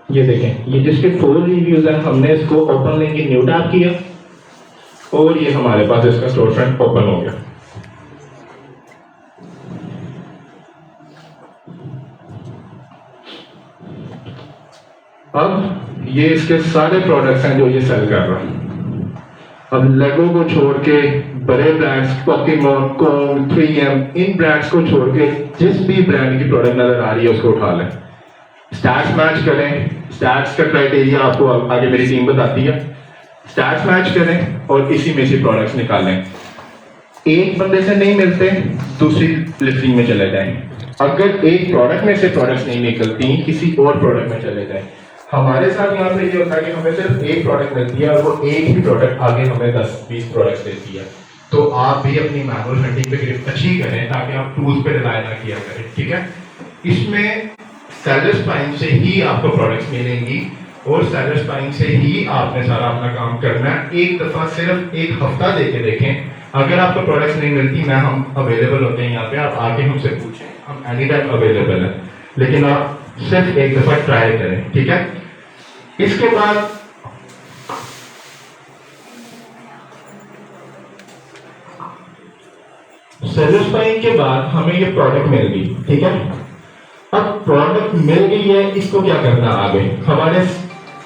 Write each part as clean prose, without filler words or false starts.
ये देखें, ये जिसके फुल रिव्यूज हैं, हमने इसको ओपन लिंक न्यू टैब किया और ये हमारे पास इसका स्टोर फ्रंट ओपन हो गया। अब ये इसके सारे प्रोडक्ट्स हैं जो ये सेल कर रहा है। अब लेगो को छोड़ के बड़े ब्रांड्स पोकेमॉन, कोंग, 3M, इन ब्रांड्स को छोड़ के जिस भी ब्रांड की प्रोडक्ट नजर आ रही है उसको उठा लें, स्टैट्स मैच करें। स्टैट्स का क्राइटेरिया आपको आगे मेरी टीम बताती है। स्टैट्स मैच करें और इसी में से प्रोडक्ट्स निकालें। एक बंदे से नहीं मिलते, दूसरी लिस्टिंग में चले जाएं। अगर एक प्रोडक्ट में से प्रोडक्ट्स नहीं निकलती, किसी और प्रोडक्ट में चले जाएं। हमारे साथ यहाँ पे ये होता है कि हमें सिर्फ एक प्रोडक्ट मिलती है और वो एक ही प्रोडक्ट आगे हमें 10-20 प्रोडक्ट्स देती है। तो आप भी अपनी मैनुअल हंटिंग पे ग्रिप अच्छी करें ताकि आप टूल्स पे रिलाय ना किया करें, ठीक है। इसमें सेलर्स बाइंग से ही आपको प्रोडक्ट्स मिलेंगी और सेलर्स बाइंग से ही आपने सारा अपना काम करना है। एक दफा सिर्फ एक हफ्ता देके देखें, अगर आपको प्रोडक्ट्स नहीं मिलती, मैं हम अवेलेबल होते हैं यहाँ पे, आप आके हमसे पूछें, हम एनी टाइम अवेलेबल है। लेकिन आप सिर्फ एक दफा ट्राई करें, ठीक है। इसके बाद सेटिस्फाइंग के बाद हमें ये प्रोडक्ट मिल गई, ठीक है। अब प्रोडक्ट मिल गई है, इसको क्या करना आगे। हमारे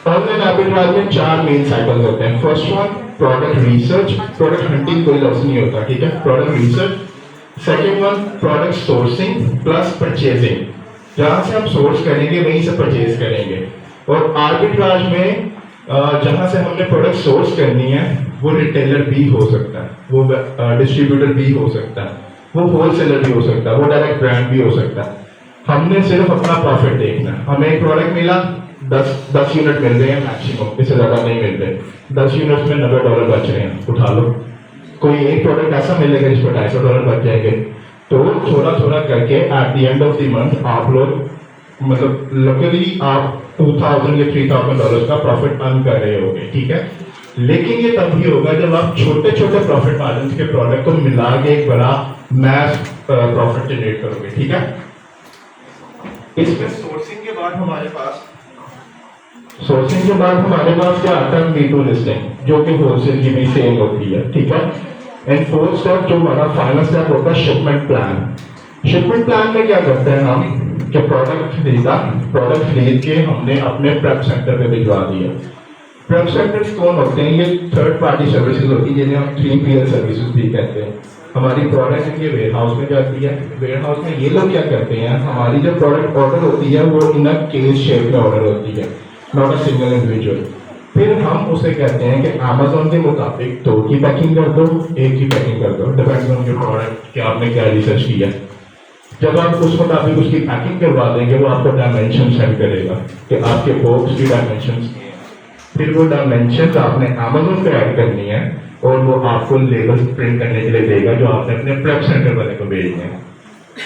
ऑनलाइन आर्बिट्राज में 4 मेन साइकिल्स होते हैं। First one product research, product hunting कोई लफ्ज नहीं होता, ठीक है, product research. Second one product sourcing plus purchasing, जहां से हम सोर्स करेंगे वहीं से परचेज करेंगे। और आर्बिट्राज में जहां से हमने प्रोडक्ट सोर्स करनी है वो रिटेलर भी हो सकता है, वो डिस्ट्रीब्यूटर भी हो सकता है, वो होलसेलर भी हो सकता है, वो डायरेक्ट ब्रांड भी हो सकता है। हमने सिर्फ अपना प्रॉफिट देखना है। हमें एक प्रोडक्ट मिला, 10 यूनिट मिल रहे हैं मैक्सिमम, इससे ज्यादा नहीं मिल रहे, 10 यूनिट में $90 बच रहे हैं, उठा लो। कोई एक प्रोडक्ट ऐसा मिलेगा जिस पर $250 बच जाएंगे। तो थोड़ा थोड़ा करके at the end of the month आप लोग मतलब लकीली आप $2,000 या $3,000 का प्रॉफिट अर्न कर रहे होगे, ठीक है। लेकिन ये तभी होगा जब आप छोटे छोटे प्रॉफिट मार्जिन के प्रोडक्ट को मिला के एक बड़ा मैस प्रॉफिट जनरेट करोगे, ठीक है। इसमें सोर्सिंग के बाद हमारे पास क्या आता है, B2 लिस्टिंग, जो कि होलसेल की भी सेल होती है, ठीक है। एंड फोर्थ स्टेप जो हमारा फाइनल स्टेप होता है शिपमेंट प्लान। शिपमेंट प्लान में क्या करते हैं हम कि प्रोडक्ट खरीद के हमने अपने प्रेप सेंटर पे भिजवा दिया। प्रेप सेंटर्स कौन होते हैं, ये थर्ड पार्टी सर्विसेज होती है जिन्हें हम 3PL सर्विसेज भी कहते हैं। हमारी प्रोडक्ट इनके वेयर हाउस में जाती है, वेयर हाउस में ये लोग क्या करते हैं, हमारी जो प्रोडक्ट ऑर्डर होती है वो इन केस शेप में ऑर्डर होती है, नॉट अ सिंगल इंडिविजुअल। फिर हम उसे कहते हैं कि अमेज़न के मुताबिक 2 की पैकिंग कर दो, 1 की पैकिंग कर दो, डिपेंड्स ऑन योर प्रोडक्ट कि आपने क्या रिसर्च किया। जब आप उस मुताबिक उसकी पैकिंग करवा देंगे वो आपको डायमेंशन सेंड करेगा कि आपके बॉक्स की डायमेंशंस क्या हैं। फिर वो डायमेंशंस आपने अमेज़न पे ऐड करनी है और वो आपको लेबल प्रिंट करने के लिए देगा जो आपने अपने प्रेप सेंटर वाले को भेजने हैं।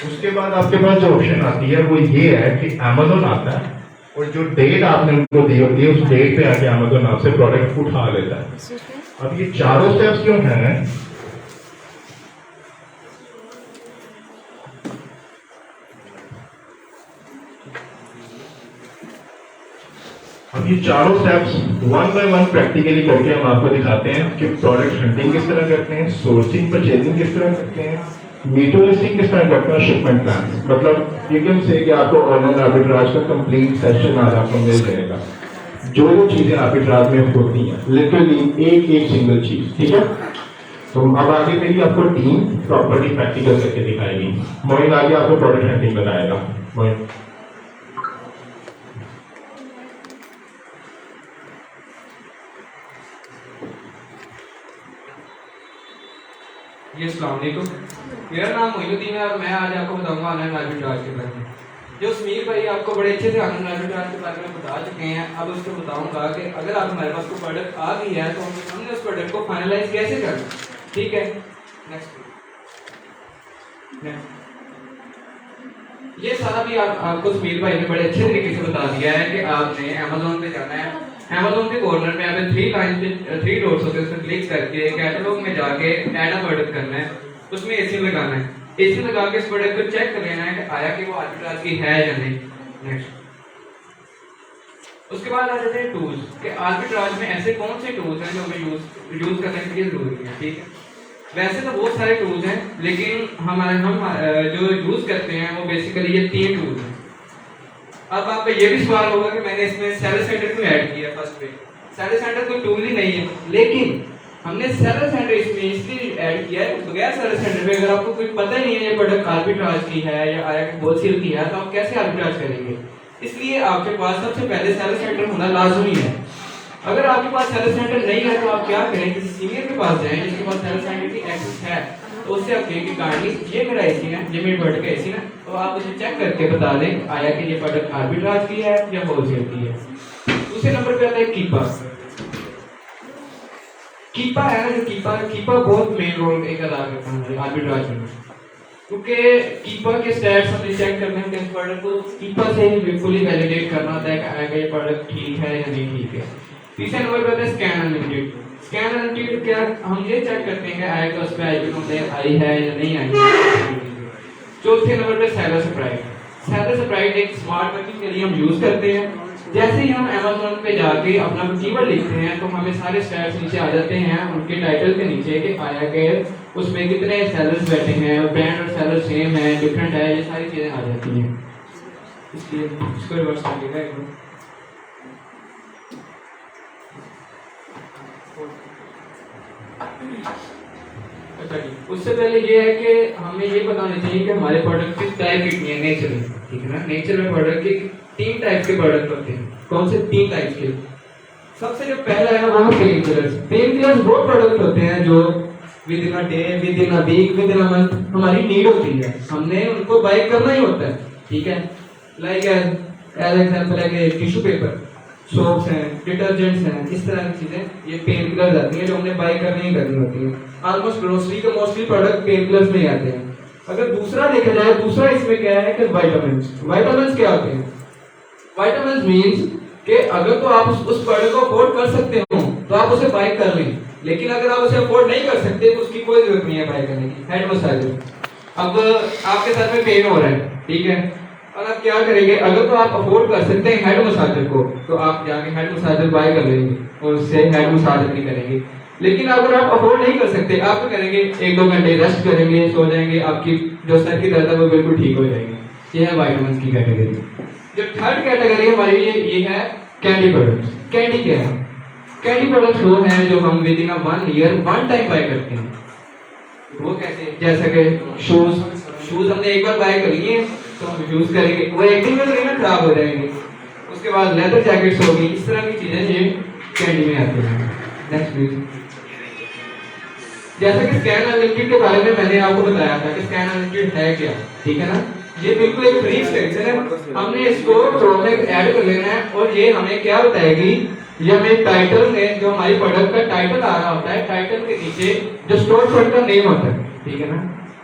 उसके बाद आपके पास जो ऑप्शन आती है वो ये है कि अमेज़न आता है और जो डेट आपने उनको दी होती है उस डेट पे आके अमेज़न आपसे प्रोडक्ट उठा लेता है। अब ये चारों स्टेप्स क्यों हैं, अब ये चारों स्टेप्स 1 बाय 1 प्रैक्टिकली करके हम आपको दिखाते हैं कि प्रोडक्ट हंटिंग किस तरह करते हैं, सोर्सिंग परचेजिंग किस तरह करते हैं, मीटो लिस्टिंग किस तरह करते हैं, शिपमेंट प्लान। मतलब यू कैन से कि आपको ऑनलाइन आर्बिट्राज का कंप्लीट सेशन आज आपको मिल जाएगा। जो जो चीजें आर्बिट्राज में होती हैं लिटरली एक सिंगल चीज, ठीक है। तो अब आगे मेरी आपको टीम प्रॉपर्टी प्रैक्टिकल करके दिखाएगी। मोइन आगे आपको प्रोडक्ट हंटिंग बताएगा। मोइन जी अस्सलाम वालेकुम, मेरा नाम मोइनुद्दीन है और मैं आज आपको बताऊंगा ऑनलाइन आर्बिट्राज के बारे में। जो समीर भाई आपको बड़े अच्छे से ऑनलाइन आर्बिट्राज के बारे में बता चुके हैं, अब उसको बताऊंगा कि अगर आप हमारे पास कोई प्रोडक्ट आ गई है तो हमने उस प्रोडक्ट को फाइनलाइज कैसे करना, ठीक है। नेक्स्ट ये सारा भी आपको समीर भाई ने बड़े अच्छे तरीके से बता दिया है कि आपने अमेज़न पे जाना है। अमेज़न के कॉर्नर में आपने 3 लाइन पे 3 डॉट्स होते हैं, उस पर क्लिक करके कैटलॉग में जाके ऐड अ प्रोडक्ट करना है, उसमें एसी लगाना है। एसी लगा के इस प्रोडक्ट को चेक कर लेना है कि आया कि वो आर्बिट्राज की है या नहीं। नेक्स्ट उसके बाद आ जाते हैं टूल्स कि आर्बिट्राज में ऐसे कौन से टूल्स हैं जो हमें यूज करने के लिए जरूरी है। ठीक है, वैसे तो बहुत सारे टूल्स हैं, लेकिन हम जो यूज करते हैं वो बेसिकली ये 3 टूल्स हैं। अब आपका ये भी सवाल होगा कि मैंने इसमें सेलर सेंटर क्यों ऐड किया फर्स्ट पे। सेलर सेंटर कोई टूल ही नहीं है, लेकिन हमने सेलर सेंटर इसमें इसलिए ऐड किया है। बगैर सेलर सेंटर पे अगर आपको कोई पता ही नहीं है ये प्रोडक्ट आर्बिट्राज की है या आया कि होलसेल की है, तो आप कैसे आर्बिट्राज करेंगे। इसलिए आपके पास सबसे पहले सेलर सेंटर होना लाजमी है। अगर आपके पास सेलर सेंटर नहीं है तो आप क्या करें, किसी सीनियर के पास जाएं जिसके पास सेलर सेंटर की एक्सेस है, तो उससे आप कहें कि गाड़ी ये मेरा एसी है, ये मेरे प्रोडक्ट का एसी ना, तो आप उसे चेक करके बता दें आया कि ये प्रोडक्ट आर्बिट्राज की है या होलसेल की है। दूसरे नंबर पे आता है कीपा। कीपा है ना, जो कीपा बहुत मेन रोल एक अदा करता है आर्बिट्राज में, क्योंकि कीपा के स्टैट्स हमने चेक करने हैं इस प्रोडक्ट को, कीपा से ही बिल्कुल ही वैलिडेट करना होता है कि आगे ये प्रोडक्ट ठीक है या नहीं ठीक है। तीसरे नंबर पे आता है स्कैन अनलिमिटेड। स्कैन अनलिमिटेड क्या, हम ये चेक करते हैं कि आया कि उस पे आईपी कंप्लेंट आई है या नहीं आई। चौथे नंबर पे सेलर सप्राइड। सेलर सप्राइड एक स्मार्ट वर्किंग के लिए हम यूज करते हैं। जैसे ही हम Amazon पे जाके अपना कीवर्ड लिखते हैं तो हमें सारे स्टैट्स नीचे आ जाते हैं उनके टाइटल के नीचे कि आया कि उसमें कितने सेलर्स बैठे हैं, ब्रांड और सेलर सेम है, डिफरेंट है, ये सारी चीजें आ जाती हैं। इसलिए इसको रिवर्स कर देगा एक बार। अच्छा जी, उससे पहले ये है कि हमें ये बताना चाहिए कि हमारे प्रोडक्ट किस टाइप की है, नेचर में। ठीक है ना, नेचर में प्रोडक्ट के 3 टाइप के प्रोडक्ट होते हैं। कौन से 3 टाइप के? सबसे जो पहला है वो है पेन किलर्स। पेन किलर्स वो प्रोडक्ट होते हैं जो within a day, within a week, within a month हमारी नीड होती है, हमने उनको बाय करना ही होता है। ठीक है, लाइक एज एग्जांपल है कि टिश्यू पेपर, सोप्स हैं, डिटर्जेंट्स हैं, इस तरह की चीजें ये पेन किलर्स आती हैं जो हमने बाय करनी ही करनी होती है। ऑलमोस्ट ग्रोसरी के मोस्टली प्रोडक्ट पेन किलर्स में ही आते हैं। अगर दूसरा देखा जाए, दूसरा इसमें क्या है कि विटामिन्स। विटामिन्स क्या होते हैं? विटामिन्स मींस कि अगर तो आप उस प्रोडक्ट को अफोर्ड कर सकते हो तो आप उसे बाय कर लें, लेकिन अगर आप उसे अफोर्ड नहीं कर सकते तो उसकी कोई जरूरत नहीं है बाय करने की। हेड मसाजर, अब आपके सर में पेन हो रहा है, ठीक है, और आप क्या करेंगे? अगर तो आप अफोर्ड कर सकते हैं हेड मसाजर को तो आप जाके हेड मसाजर बाय कर लेंगे और उससे हेड मसाजर नहीं करेंगे। लेकिन अगर आप अफोर्ड नहीं कर सकते, आप क्या करेंगे? 1-2 घंटे रेस्ट करेंगे, सो जाएंगे, आपकी जो सर की दर्द है वो बिल्कुल ठीक हो जाएगी। ये है विटामिन की कैटेगरी। जो थर्ड कैटेगरी हमारी ये है कैंडी प्रोडक्ट्स। कैंडी क्या है? कैंडी प्रोडक्ट्स वो हैं जो हम within a 1 year 1 time buy करते हैं। वो कैसे? जैसे कि शूज हमने एक बार बाय कर लिए तो हम यूज करेंगे, वो एक दिन में तो नहीं ना खराब हो जाएंगे। उसके बाद लेदर जैकेट्स होगी, इस तरह की चीजें ये कैंडी में आती हैं। Next please. जैसे कि स्कैन अनलिमिटेड के बारे में मैंने आपको बताया था कि स्कैन अनलिमिटेड है क्या, ठीक है ना, ये बिल्कुल एक फ्री एक्सटेंशन है। हमने इसको क्रोम में ऐड कर लेना है और ये हमें क्या बताएगी, ये हमें टाइटल में जो हमारी प्रोडक्ट का टाइटल आ रहा होता है, टाइटल के नीचे जो स्टोर फ्रंट का नेम होता है, ठीक है ना,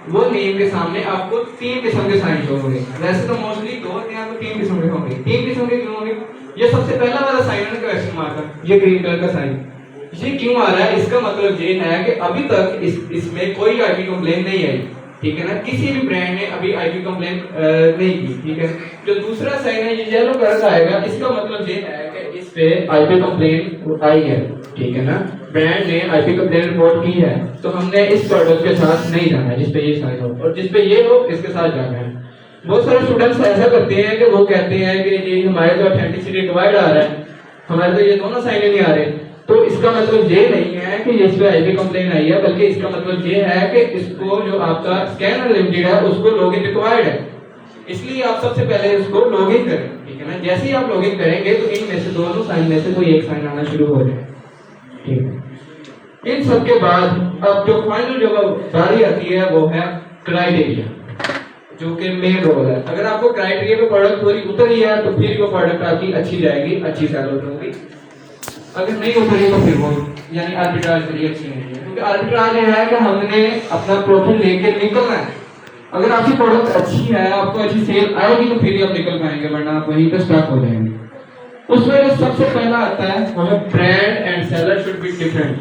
वो नेम के सामने आपको 3 किस्म के साइन शो होंगे। वैसे तो मोस्टली 2 या 3 किस्म के होंगे। 3 किस्म के क्यों होंगे? ये सबसे पहला वाला साइन है क्वेश्चन मार्क का, ये ग्रीन कलर का साइन, ये क्यों आ रहा है? इसका मतलब ये है कि अभी तक इसमें कोई आईपी कंप्लेन नहीं आई, ठीक है ना, किसी भी ब्रांड ने अभी आईपी कंप्लेन नहीं की, ठीक है। जो दूसरा साइन है ये येलो कलर का आएगा, इसका मतलब ये है कि इस पे आईपी कंप्लेन आई है, ठीक है ना, ब्रांड ने आईपी कंप्लेन रिपोर्ट की है, तो हमने इस प्रोडक्ट के साथ नहीं जाना है जिस पे ये साइन हो, और जिस पे ये हो इसके साथ जाना है। बहुत सारे स्टूडेंट्स ऐसा करते हैं कि वो कहते हैं कि ये हमारे जो ऑथेंटिसिटी डिवाइड आ रहा है, हमारे तो ये दोनों साइन नहीं आ रहे, तो इसका मतलब ये नहीं है कि इस पे आईपी कंप्लेन आई है, बल्कि इसका मतलब ये है कि इसको जो आपका स्कैन अनलिमिटेड है उसको लॉगिन रिक्वायर्ड है, इसलिए आप सबसे पहले इसको लॉगिन करें, ठीक है ना। जैसे ही आप लॉगिन करेंगे तो इनमें से दोनों साइन में से कोई एक साइन आना शुरू हो जाए, ठीक है। इन सब के बाद अब जो फाइनल जो बारी आती है वो है क्राइटेरिया, जो कि मेन रोल है। अगर आपको क्राइटेरिया पे प्रोडक्ट पूरी उतरी है तो फिर वो प्रोडक्ट आपकी अच्छी जाएगी, अच्छी सेल होगी। अगर नहीं उतरी तो फिर वो यानी आर्बिट्राज के लिए अच्छी नहीं है, क्योंकि आर्बिट्राज ये है कि हमने अपना प्रॉफिट लेके निकलना है। अगर आपकी प्रोडक्ट अच्छी है, आपको अच्छी सेल आएगी तो फिर ही आप निकल पाएंगे, वरना आप वहीं पे स्टक हो जाएंगे। उसमें जो सबसे पहला आता है वो है brand and seller should be different.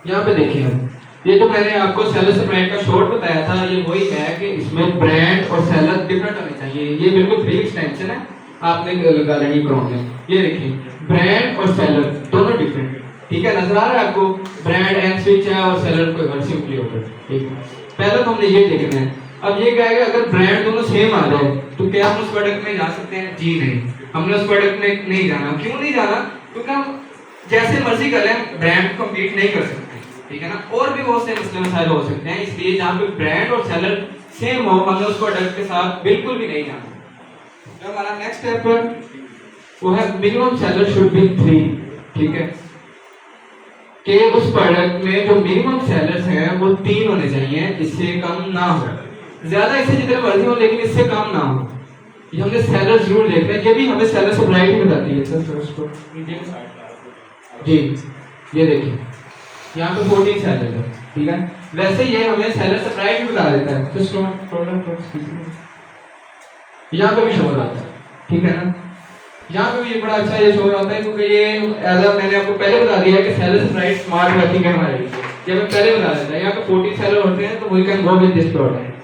यहाँ पे देखिए हम ये जो मैंने आपको सेलर से ब्रांड का शॉर्ट बताया था, ये वही है कि इसमें ब्रांड और सेलर डिफरेंट होने चाहिए। ये बिल्कुल फ्री एक्सटेंशन है, आपने लगा लेनी क्रोम में। ये देखिए ब्रांड और सेलर दोनों डिफरेंट, ठीक है, नजर आ रहा है आपको? ब्रांड एंड स्विच है और सेलर कोई और सिंपली होता है, ठीक है। पहले तो हमने ये देखना है। अब ये क्या है, अगर ब्रांड दोनों सेम आ जाए तो क्या हम उस प्रोडक्ट में जा सकते हैं? जी नहीं, हमने उस प्रोडक्ट में नहीं जाना। क्यों नहीं जाना? क्योंकि हम जैसे मर्जी कर लें ब्रांड कम्पीट नहीं कर सकते, ठीक है ना। और भी बहुत से मसले मसाइल हो सकते हैं, इसलिए जहाँ पे ब्रांड और सेलर सेम हो हमने उस प्रोडक्ट के साथ बिल्कुल भी नहीं जाना। जो हमारा नेक्स्ट स्टेप है वो है मिनिमम सेलर शुड बी 3, ठीक है, कि उस प्रोडक्ट में जो मिनिमम सेलर्स हैं वो 3 होने चाहिए, इससे कम ना हो। ज्यादा इससे जितने मर्जी हो लेकिन इससे कम ना हो। ये हमने सेलर जरूर देखना है, ये भी हमें सेलर से वैरायटी बताती है सर उसको जी। ये देखिए यहाँ पे 14 सेलर है, ठीक है। वैसे ये हमें सेलर से वैरायटी बता देता है, यहाँ पे भी शो होता है, ठीक है ना। यहाँ पे भी ये बड़ा अच्छा ये शो होता है क्योंकि ये एज मैंने आपको पहले बता दिया है कि सेलर से प्राइस स्मार्ट वर्किंग है हमारे लिए, ये हमें पहले बता देता है। यहाँ पे 14 सेलर होते हैं तो we can go with this product.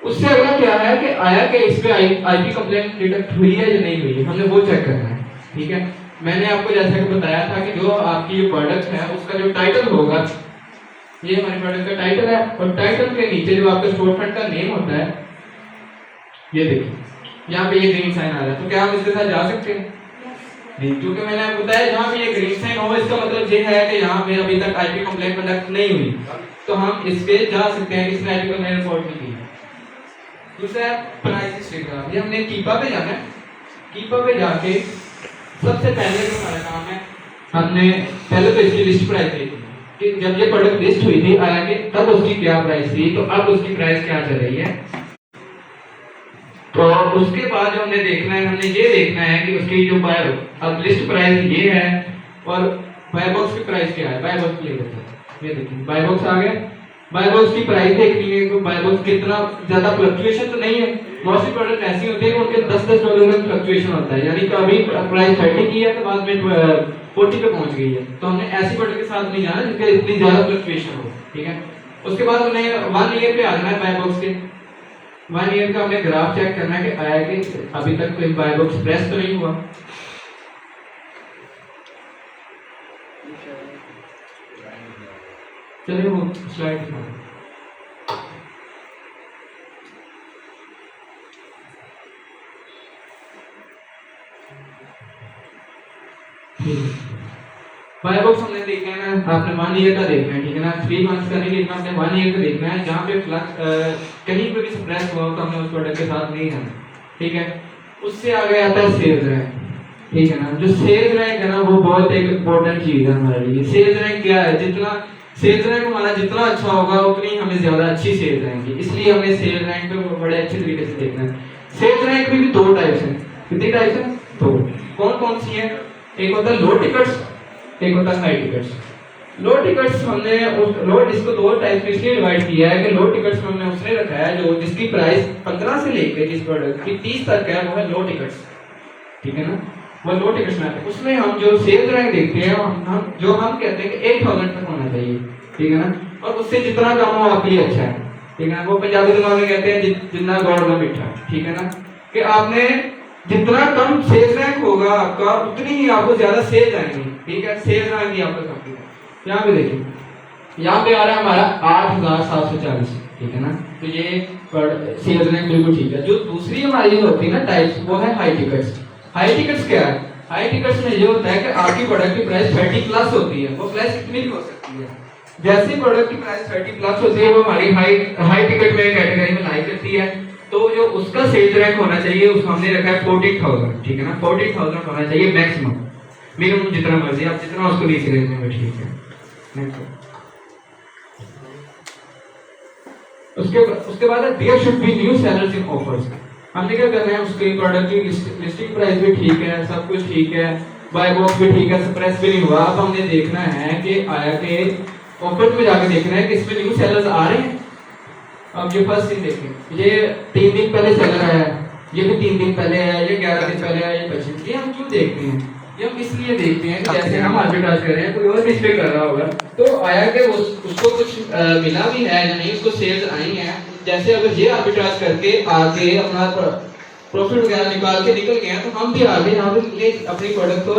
उससे अगला क्या है कि आया कि इस पे आईपी कंप्लेंट डिटेक्ट हुई है या नहीं हुई है, हमने वो चेक करना है, ठीक है। मैंने आपको जैसा कि बताया था कि जो आपकी ये प्रोडक्ट है उसका जो टाइटल होगा, ये हमारे प्रोडक्ट का टाइटल है, और टाइटल के नीचे जो आपका स्टोरफ्रंट का नेम होता है, ये देखिए यहाँ पे ये ग्रीन साइन आ रहा है, तो क्या हम इसके साथ जा सकते हैं? नहीं, क्योंकि मैंने आपको बताया जहाँ पे ये ग्रीन साइन हो इसका मतलब ये है कि यहाँ पे अभी तक आईपी कंप्लेंट कंडक्ट नहीं हुई, तो हम इस पे जा सकते हैं कि इसने आईपी कंप्लेंट रिपोर्ट नहीं की। दूसरा प्राइस हिस्ट्री, ये हमने कीपा पे जाना है। कीपा पे जाके सबसे पहले जो हमारा काम है, हमने पहले तो इसकी लिस्ट प्राइस देखी कि जब ये प्रोडक्ट लिस्ट हुई थी आया कि तब उसकी क्या प्राइस थी, तो अब उसकी प्राइस क्या चल रही है। तो उसके बाद जो हमने देखना है, हमने ये देखना है कि उसकी जो बाय अब लिस्ट प्राइस ये है और बाय बॉक्स की प्राइस क्या है। बाय बॉक्स ले लेते हैं, ये देखिए बाय बॉक्स आ गया। बाय बॉक्स की प्राइस देखनी है तो बाय बॉक्स कितना ज्यादा फ्लक्चुएशन तो नहीं है। मोस्टली प्रोडक्ट ऐसी होते हैं कि उनके 10-10 डॉलर का फ्लक्चुएशन होता है, यानी कि अभी प्राइस 30 की है तो बाद में 40 पे पहुंच गई है। तो हमने ऐसी प्रोडक्ट के साथ नहीं जाना जिसके इतनी ज्यादा फ्लक्चुएशन हो, ठीक है। उसके बाद हमने 1 ईयर पे आ जाना है बाय बॉक्स के। 1 ईयर का हमने ग्राफ चेक करना है कि आया कि अभी तक कोई बाय बॉक्स प्रेस तो नहीं हुआ। चलिए वो स्लाइड दिखाओ। बाय बॉक्स हमने देखना है ना, आपने 1 ईयर का देखना है, ठीक है ना। 3 मंथ्स का नहीं देखना, आपने 1 ईयर का देखना है। जहाँ पे कहीं पे भी सप्रेस हुआ तो हमने उस प्रोडक्ट के साथ नहीं जाना, ठीक है। उससे आगे आता है सेल्स रैंक, ठीक है ना। जो सेल्स रैंक है ना वो बहुत एक इम्पोर्टेंट चीज है हमारे लिए। सेल्स रैंक क्या है? जितना सेल्स रैंक हमारा जितना अच्छा होगा उतनी हमें ज्यादा अच्छी सेल्स रहेंगी, इसलिए हमें सेल्स रैंक पे बड़े अच्छे तरीके से देखना है। सेल्स रैंक में भी 2 टाइप्स हैं। कितनी टाइप्स हैं? 2। कौन कौन सी है? एक होता है लो टिकट्स, एक होता है हाई टिकट्स। लो टिकट्स हमने इसको 2 टाइप में इसलिए डिवाइड किया है कि लो टिकट्स में हमने उसने रखा है जो जिसकी प्राइस 15 से लेकर जिस प्रोडक्ट की 30 तक है वो है लो टिकट्स, ठीक है ना। वो लो टिकट्स में आते हैं। उसमें हम जो सेल्स रैंक देखते हैं हम जो हम कहते हैं कि 8000 तक होना चाहिए, ठीक है ना। और उससे जितना कम हो आपके लिए अच्छा है, ठीक है ना। वो पंजाबी दिमाग में कहते हैं जितना गौड़ में मीठा, ठीक है ना। कि आपने जितना कम सेल्स रैंक होगा आपका उतनी ही आपको ज्यादा सेल्स आएंगी, ठीक है। सेल्स रैंक की आपको काफी है। यहाँ पे देखिए, यहाँ पे आ रहा है हमारा 8740, ठीक है ना। तो ये सेल्स रैंक बिल्कुल ठीक है। जो दूसरी हमारी होती है ना टाइप्स, वो है हाई टिकट्स। हाई टिकट्स क्या है? हाई टिकट्स में ये होता है कि आपकी प्रोडक्ट की प्राइस 30 प्लस होती है। वो प्राइस कितनी भी हो सकती है। जैसे प्रोडक्ट की प्राइस 30 प्लस होती है वो हमारी हाई टिकट में कैटेगरी में लाई करती है। तो जो उसका सेल्स रैंक होना चाहिए उसको हमने रखा है 14,000, ठीक है ना। 14,000 होना चाहिए मैक्सिमम, मिनिमम जितना मर्जी आप जितना उसको नीचे रेंज में, ठीक है। उसके बाद there should be new sellers in offers. हमने क्या करना है, उसके प्रोडक्ट की लिस्टिंग प्राइस भी ठीक है, सब कुछ ठीक है, बाय बॉक्स भी ठीक है, सप्रेस भी नहीं हुआ। अब हमने देखना है कि आया के ऑफर में जाकर देखना है कि इसमें न्यू सेलर्स आ रहे हैं। अब ये फर्स्ट दिन देखें, ये 3 दिन पहले सेलर आया है, ये भी 3 दिन पहले है, ये 11 दिन पहले है, ये 25। ये हम क्यों देखते हैं? ये हम इसलिए देखते हैं कि जैसे हम आर्बिट्राज कर रहे हैं, कोई और भी इस पे कर रहा होगा, तो आया कि उसको कुछ मिला भी है या नहीं, उसको सेल्स आई हैं। जैसे अगर ये आर्बिट्राज करके आके अपना प्रॉफिट वगैरह निकाल के निकल गए हैं, तो हम भी आगे यहाँ पे अपनी प्रोडक्ट को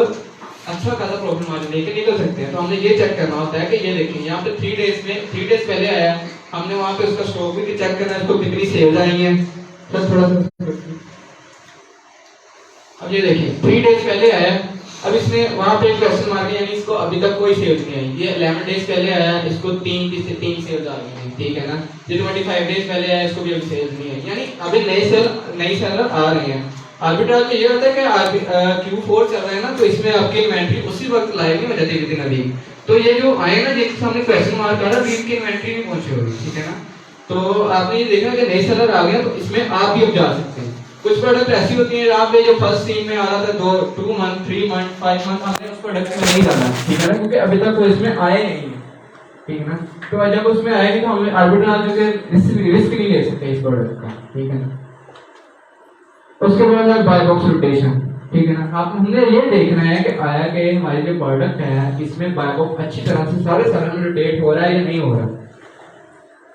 अच्छा खासा प्रॉफिट मार्जिन लेके निकल सकते हैं। तो हमने ये चेक करना होता है कि ये देखिए यहाँ पे 3 डेज पहले आया, हमने वहाँ पे उसका स्टॉक भी चेक करना है, उसको कितनी सेल्स आई है। बस थोड़ा सा अब ये देखिए 3 डेज पहले आया, अब इसने वहां पे क्वेश्चन मार्क यानी इसको अभी तक कोई सेल्स नहीं आई। ये 11 डेज पहले आया, इसको 3 सेल्स आ गई हैं, ठीक है ना। ये 25 डेज पहले आया, इसको भी अभी सेल्स नहीं है, यानी अभी नई सेलर आ रही हैं। आर्बिट्राज में ये होता है कि Q4 चल रहा है ना, तो इसमें आपकी इन्वेंट्री उसी वक्त लाइव नहीं हो जाती विदिन अ वीक। तो ये जो आए ना, जिसके सामने क्वेश्चन मार्क आ रहा है, वीक की इन्वेंट्री नहीं पहुंची होगी, ठीक है ना। तो आपने ये देखा कि नई सेलर आ गया, तो इसमें आप भी अब जा सकते हैं। कुछ प्रोडक्ट ऐसी होती है, आप जो फर्स्ट सीन में आ रहा था 2 मंथ 3 मंथ 5 मंथ, हमने उस प्रोडक्ट में नहीं डाला, ठीक है ना, क्योंकि अभी तक वो इसमें आए नहीं है, ठीक है ना। तो जब उसमें आएगी तो हमें आर्बिट्राज के रिस्क नहीं ले सकते इस प्रोडक्ट का, ठीक है ना। उसके बाद है बाय बॉक्स रोटेशन, ठीक है ना। आप हमने ये देखना है कि आया कि हमारी जो प्रोडक्ट है इसमें बाय बॉक्स अच्छी तरह से सारे में रोटेट हो रहा है या नहीं हो रहा।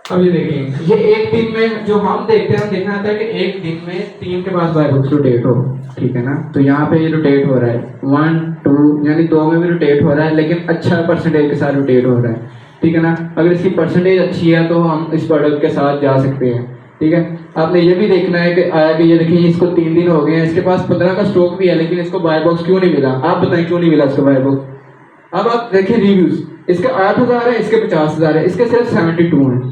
अब ये देखिए, ये एक दिन में जो हम देखते हैं, हम देखना आता है कि एक दिन में 3 के पास बाय बॉक्स रोटेट हो, ठीक है ना। तो यहाँ पे ये रोटेट हो रहा है 1 2, यानी 2 में भी रोटेट हो रहा है, लेकिन अच्छा परसेंटेज के साथ रोटेट हो रहा है, ठीक है ना। अगर इसकी परसेंटेज अच्छी है तो हम इस प्रोडक्ट के साथ जा सकते हैं, ठीक है। आपने ये भी देखना है कि आया कि ये देखिए इसको 3 दिन हो गए हैं, इसके पास 15 का स्टॉक भी है, लेकिन इसको बाय बॉक्स क्यों नहीं मिला, आप बताएं क्यों नहीं मिला इसको बाय बॉक्स। अब आप देखिए रिव्यूज, इसके 8,000 है, इसके 50,000 है, इसके सिर्फ 72 हैं।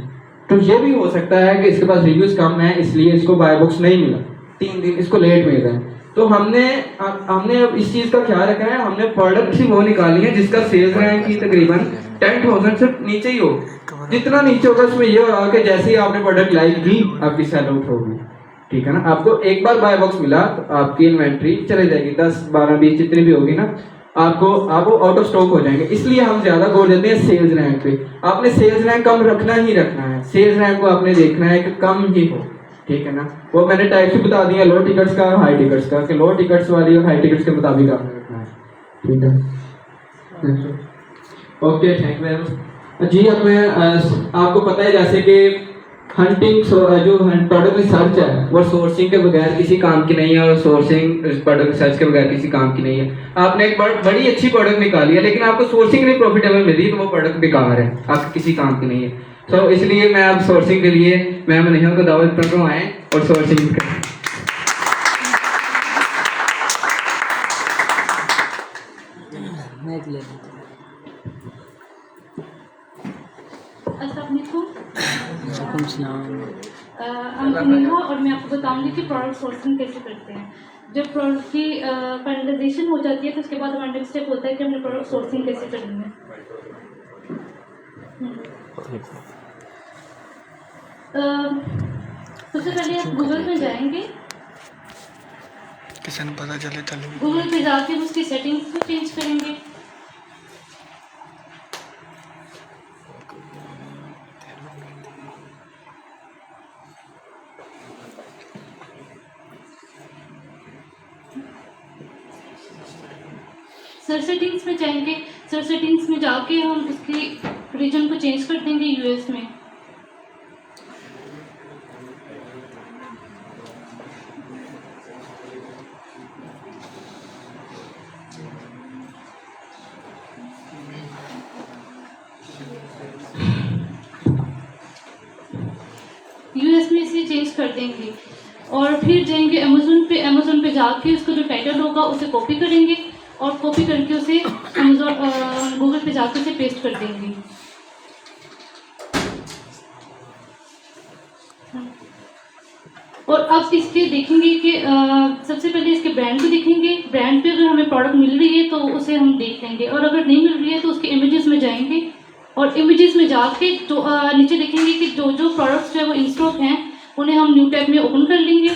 तो ये भी हो सकता है कि इसके पास रिव्यूज कम है, इसलिए इसको बाय बॉक्स नहीं मिला, 3 दिन इसको लेट मिल रहा है। तो हमने अब इस चीज का ख्याल रखा है, हमने प्रोडक्ट ही वो निकाली है जिसका सेल्स रैंक की तकरीबन 10,000 से नीचे ही हो। जितना नीचे होगा उसमें ये होगा कि जैसे ही आपने प्रोडक्ट लाइक की, आपकी सेल आउट होगी, ठीक है ना। आपको एक बार बाय बॉक्स मिला तो आपकी इन्वेंट्री चले जाएगी, 10 12 20 जितनी भी होगी ना, आपको आउट ऑफ स्टॉक हो जाएंगे। इसलिए हम ज्यादा जोर देते हैं सेल्स रैंक पे। आपने सेल्स रैंक कम रखना ही रखना है, सेल्स रैंक को आपने देखना है कि कम ही हो, ठीक है ना। वो मैंने टाइप्स भी बता दिया, लो टिकट्स का और हाई टिकट्स का, कि लो टिकट्स वाली और हाई टिकट्स के मुताबिक आपने रखना है, ठीक है। Okay, thank you very much जी। अब मैं आपको पता है जैसे कि हंटिंग जो प्रोडक्ट रिसर्च है वो सोर्सिंग के बगैर किसी काम की नहीं है, और सोर्सिंग प्रोडक्ट रिसर्च के बगैर किसी काम की नहीं है। आपने एक बड़ी अच्छी प्रोडक्ट निकाली है, लेकिन आपको सोर्सिंग नहीं प्रॉफिटेबल मिली, तो वो प्रोडक्ट बेकार है, आपके किसी काम की नहीं है। तो इसलिए मैं अब सोर्सिंग के लिए मैं मनीषा को दावत कर रहा हूँ आए और सोर्सिंग करें। और मैं आपको बताऊंगी कि प्रोडक्ट सोर्सिंग कैसे करते हैं। जब प्रोडक्ट की फाइनलाइजेशन हो जाती है तो उसके बाद हमारा नेक्स्ट स्टेप होता है कि हमने प्रोडक्ट सोर्सिंग कैसे करनी है। सबसे पहले आप गूगल में जाएंगे, किसी ने पता चले चलो गूगल पे जाके उसकी सेटिंग्स को चेंज करेंगे। सर्च सेटिंग्स में जाएंगे, सर्च सेटिंग्स में जाके हम उसकी रीजन को चेंज कर देंगे यूएस में। यूएस में इसे चेंज कर देंगे और फिर जाएंगे अमेज़न पे जाके उसका जो टाइटल होगा उसे कॉपी करेंगे और कॉपी करके उसे गूगल पे जाके उसे पेस्ट कर देंगे। और अब इसके देखेंगे कि सबसे पहले इसके ब्रांड को देखेंगे, ब्रांड पे अगर हमें प्रोडक्ट मिल रही है तो उसे हम देख लेंगे, और अगर नहीं मिल रही है तो उसके इमेजेस में जाएंगे और इमेजेस में जाके तो नीचे देखेंगे कि जो जो प्रोडक्ट्स जो है वो इन स्टॉक हैं उन्हें हम न्यू टैब में ओपन कर लेंगे।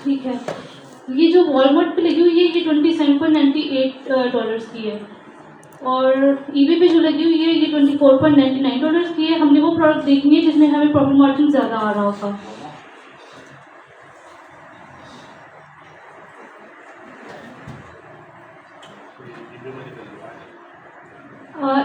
ठीक है। ये जो वॉलमार्ट पे लगी हुई है ये $27.98 की है, और ईबे पे जो लगी हुई है ये $24.99 की है। हमने वो प्रोडक्ट देखनी है जिसमें हमें प्रॉफिट मार्जिन ज़्यादा आ रहा होगा।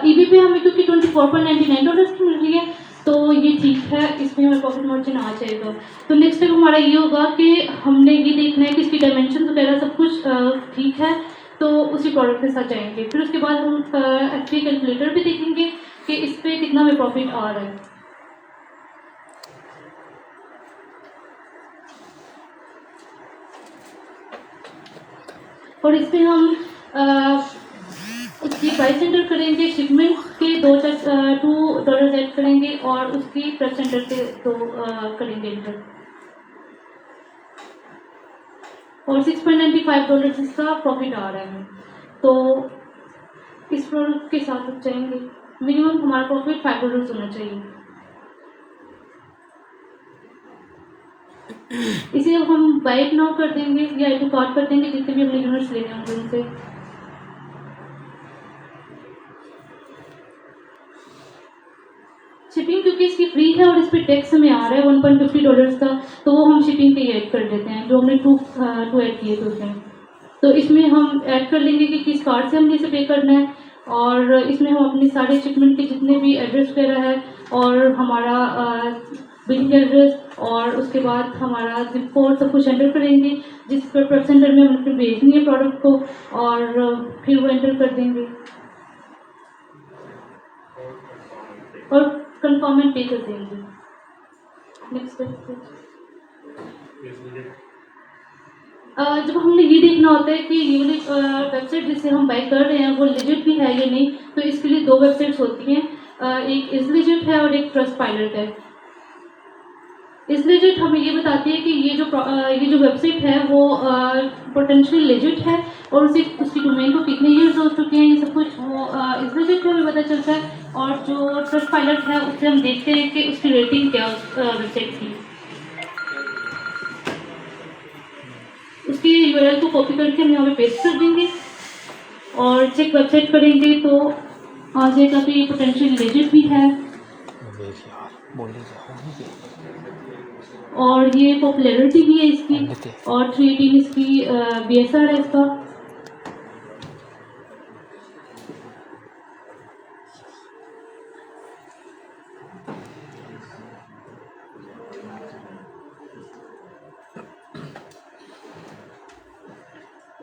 ईबे पे हमें क्योंकि $24.99 की मिल रही है तो ये ठीक है, इसमें हमें प्रॉफिट मार्जिन आ जाएगा। तो नेक्स्ट स्टेप हमारा ये होगा कि हमने ये देखना है कि इसकी डायमेंशन वगैरह सब कुछ ठीक है, तो उसी प्रोडक्ट के साथ जाएंगे। फिर उसके बाद हम एक्चुअली कैलकुलेटर भी देखेंगे कि इस पर कितना हमें प्रॉफिट आ रहा है। और इसमें हम उसकी प्राइस एंटर करेंगे, शिपमेंट के $2 ऐड करेंगे और उसकी प्राइस एंटर के 2 करेंगे एंटर, और $6.95 इसका प्रॉफिट आ रहा है। तो इस प्रोडक्ट के साथ अब जाएंगे, मिनिमम हमारा प्रॉफिट $5 होना चाहिए। इसे अब हम बाय नाउ कर देंगे या ऐड टू कार्ट कर देंगे, जितने भी हमने यूनिट्स लेने होंगे उनसे। शिपिंग क्योंकि इसकी फ्री है और इस पर टैक्स हमें आ रहा है $1.50 का, तो वो हम शिपिंग पे ऐड कर देते हैं, जो हमने टू ऐड किए थे उसमें। तो इसमें हम ऐड कर लेंगे कि किस कार्ड से हमने इसे पे करना है, और इसमें हम अपने सारे शिपमेंट के जितने भी एड्रेस वगैरह है और हमारा बिलिंग एड्रेस और उसके बाद हमारा जिप कोड सब कुछ एंटर करेंगे, जिस पर सेंटर में हमने भेजनी है प्रोडक्ट को, और फिर वो एंटर कर देंगे और कंफर्म एंड पे कर देंगे। नेक्स्ट जब हमने ये देखना होता है कि ये वाली वेबसाइट जिससे हम बाय कर रहे हैं वो लेजिट भी है या नहीं, तो इसके लिए 2 वेबसाइट्स होती हैं, एक इज लेजिट है और एक ट्रस्ट पायलट है। इज लेजिट हमें ये बताती है कि ये जो वेबसाइट है वो पोटेंशियली लेजिट है और उसकी डोमेन को कितने ईयर्स हो चुके हैं, ये सब कुछ वो इज लेजिट हमें पता चलता है। और जो ट्रस्ट पायलट है उससे हम देखते हैं कि उसकी रेटिंग क्या वेबसाइट की। उसकी यूआरएल को कॉपी करके हम यहाँ पे पेस्ट कर देंगे और चेक वेबसाइट करेंगे तो आ जाएगा कि ये पोटेंशियल लेजिट भी है और ये पॉपुलैरिटी भी है इसकी, और 318 इसकी BSR है इसका।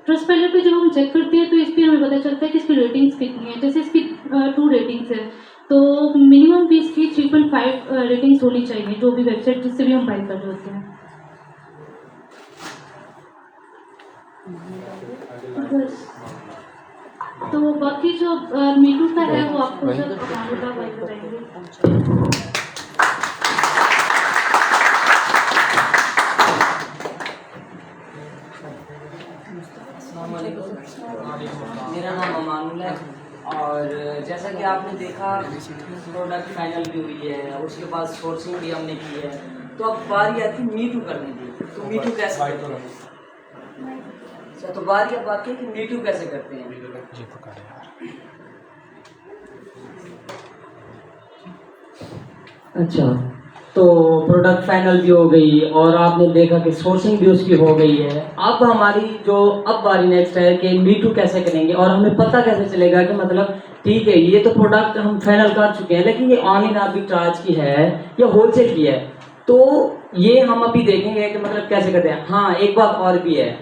ट्रस्ट पायलट पे जब हम चेक करते हैं तो इस पर हमें पता चलता है कि इसकी रेटिंग्स कितनी है। जैसे इसकी 2 रेटिंग्स है तो मिनिमम भी इसकी 3.5 रेटिंग्स होनी चाहिए, जो भी वेबसाइट जिससे भी हम बाय कर रहे होते हैं। बस तो बाकी जो मीटू का है वो आपको सब अकाउंट बाय कराएंगे। मेरा नाम अमानुल है और जैसा कि आपने देखा प्रोडक्ट फाइनल भी हुई है, उसके बाद सोर्सिंग भी हमने की है, तो अब बारी आती है मीटू करने की। तो मीटू कैसे करते हैं? अच्छा, तो बारी अब आती है कि मीटू कैसे करते हैं। अच्छा, तो प्रोडक्ट फाइनल भी हो गई और आपने देखा कि सोर्सिंग भी उसकी हो गई है। अब हमारी जो अब बारी नेक्स्ट है कि मीटू कैसे करेंगे और हमें पता कैसे चलेगा कि मतलब ठीक है ये तो प्रोडक्ट हम फाइनल कर चुके हैं लेकिन ये ऑनलाइन आर्बिट्राज की है या होलसेल की है, तो ये हम अभी देखेंगे कि मतलब कैसे करते हैं। हाँ, एक बात और भी है,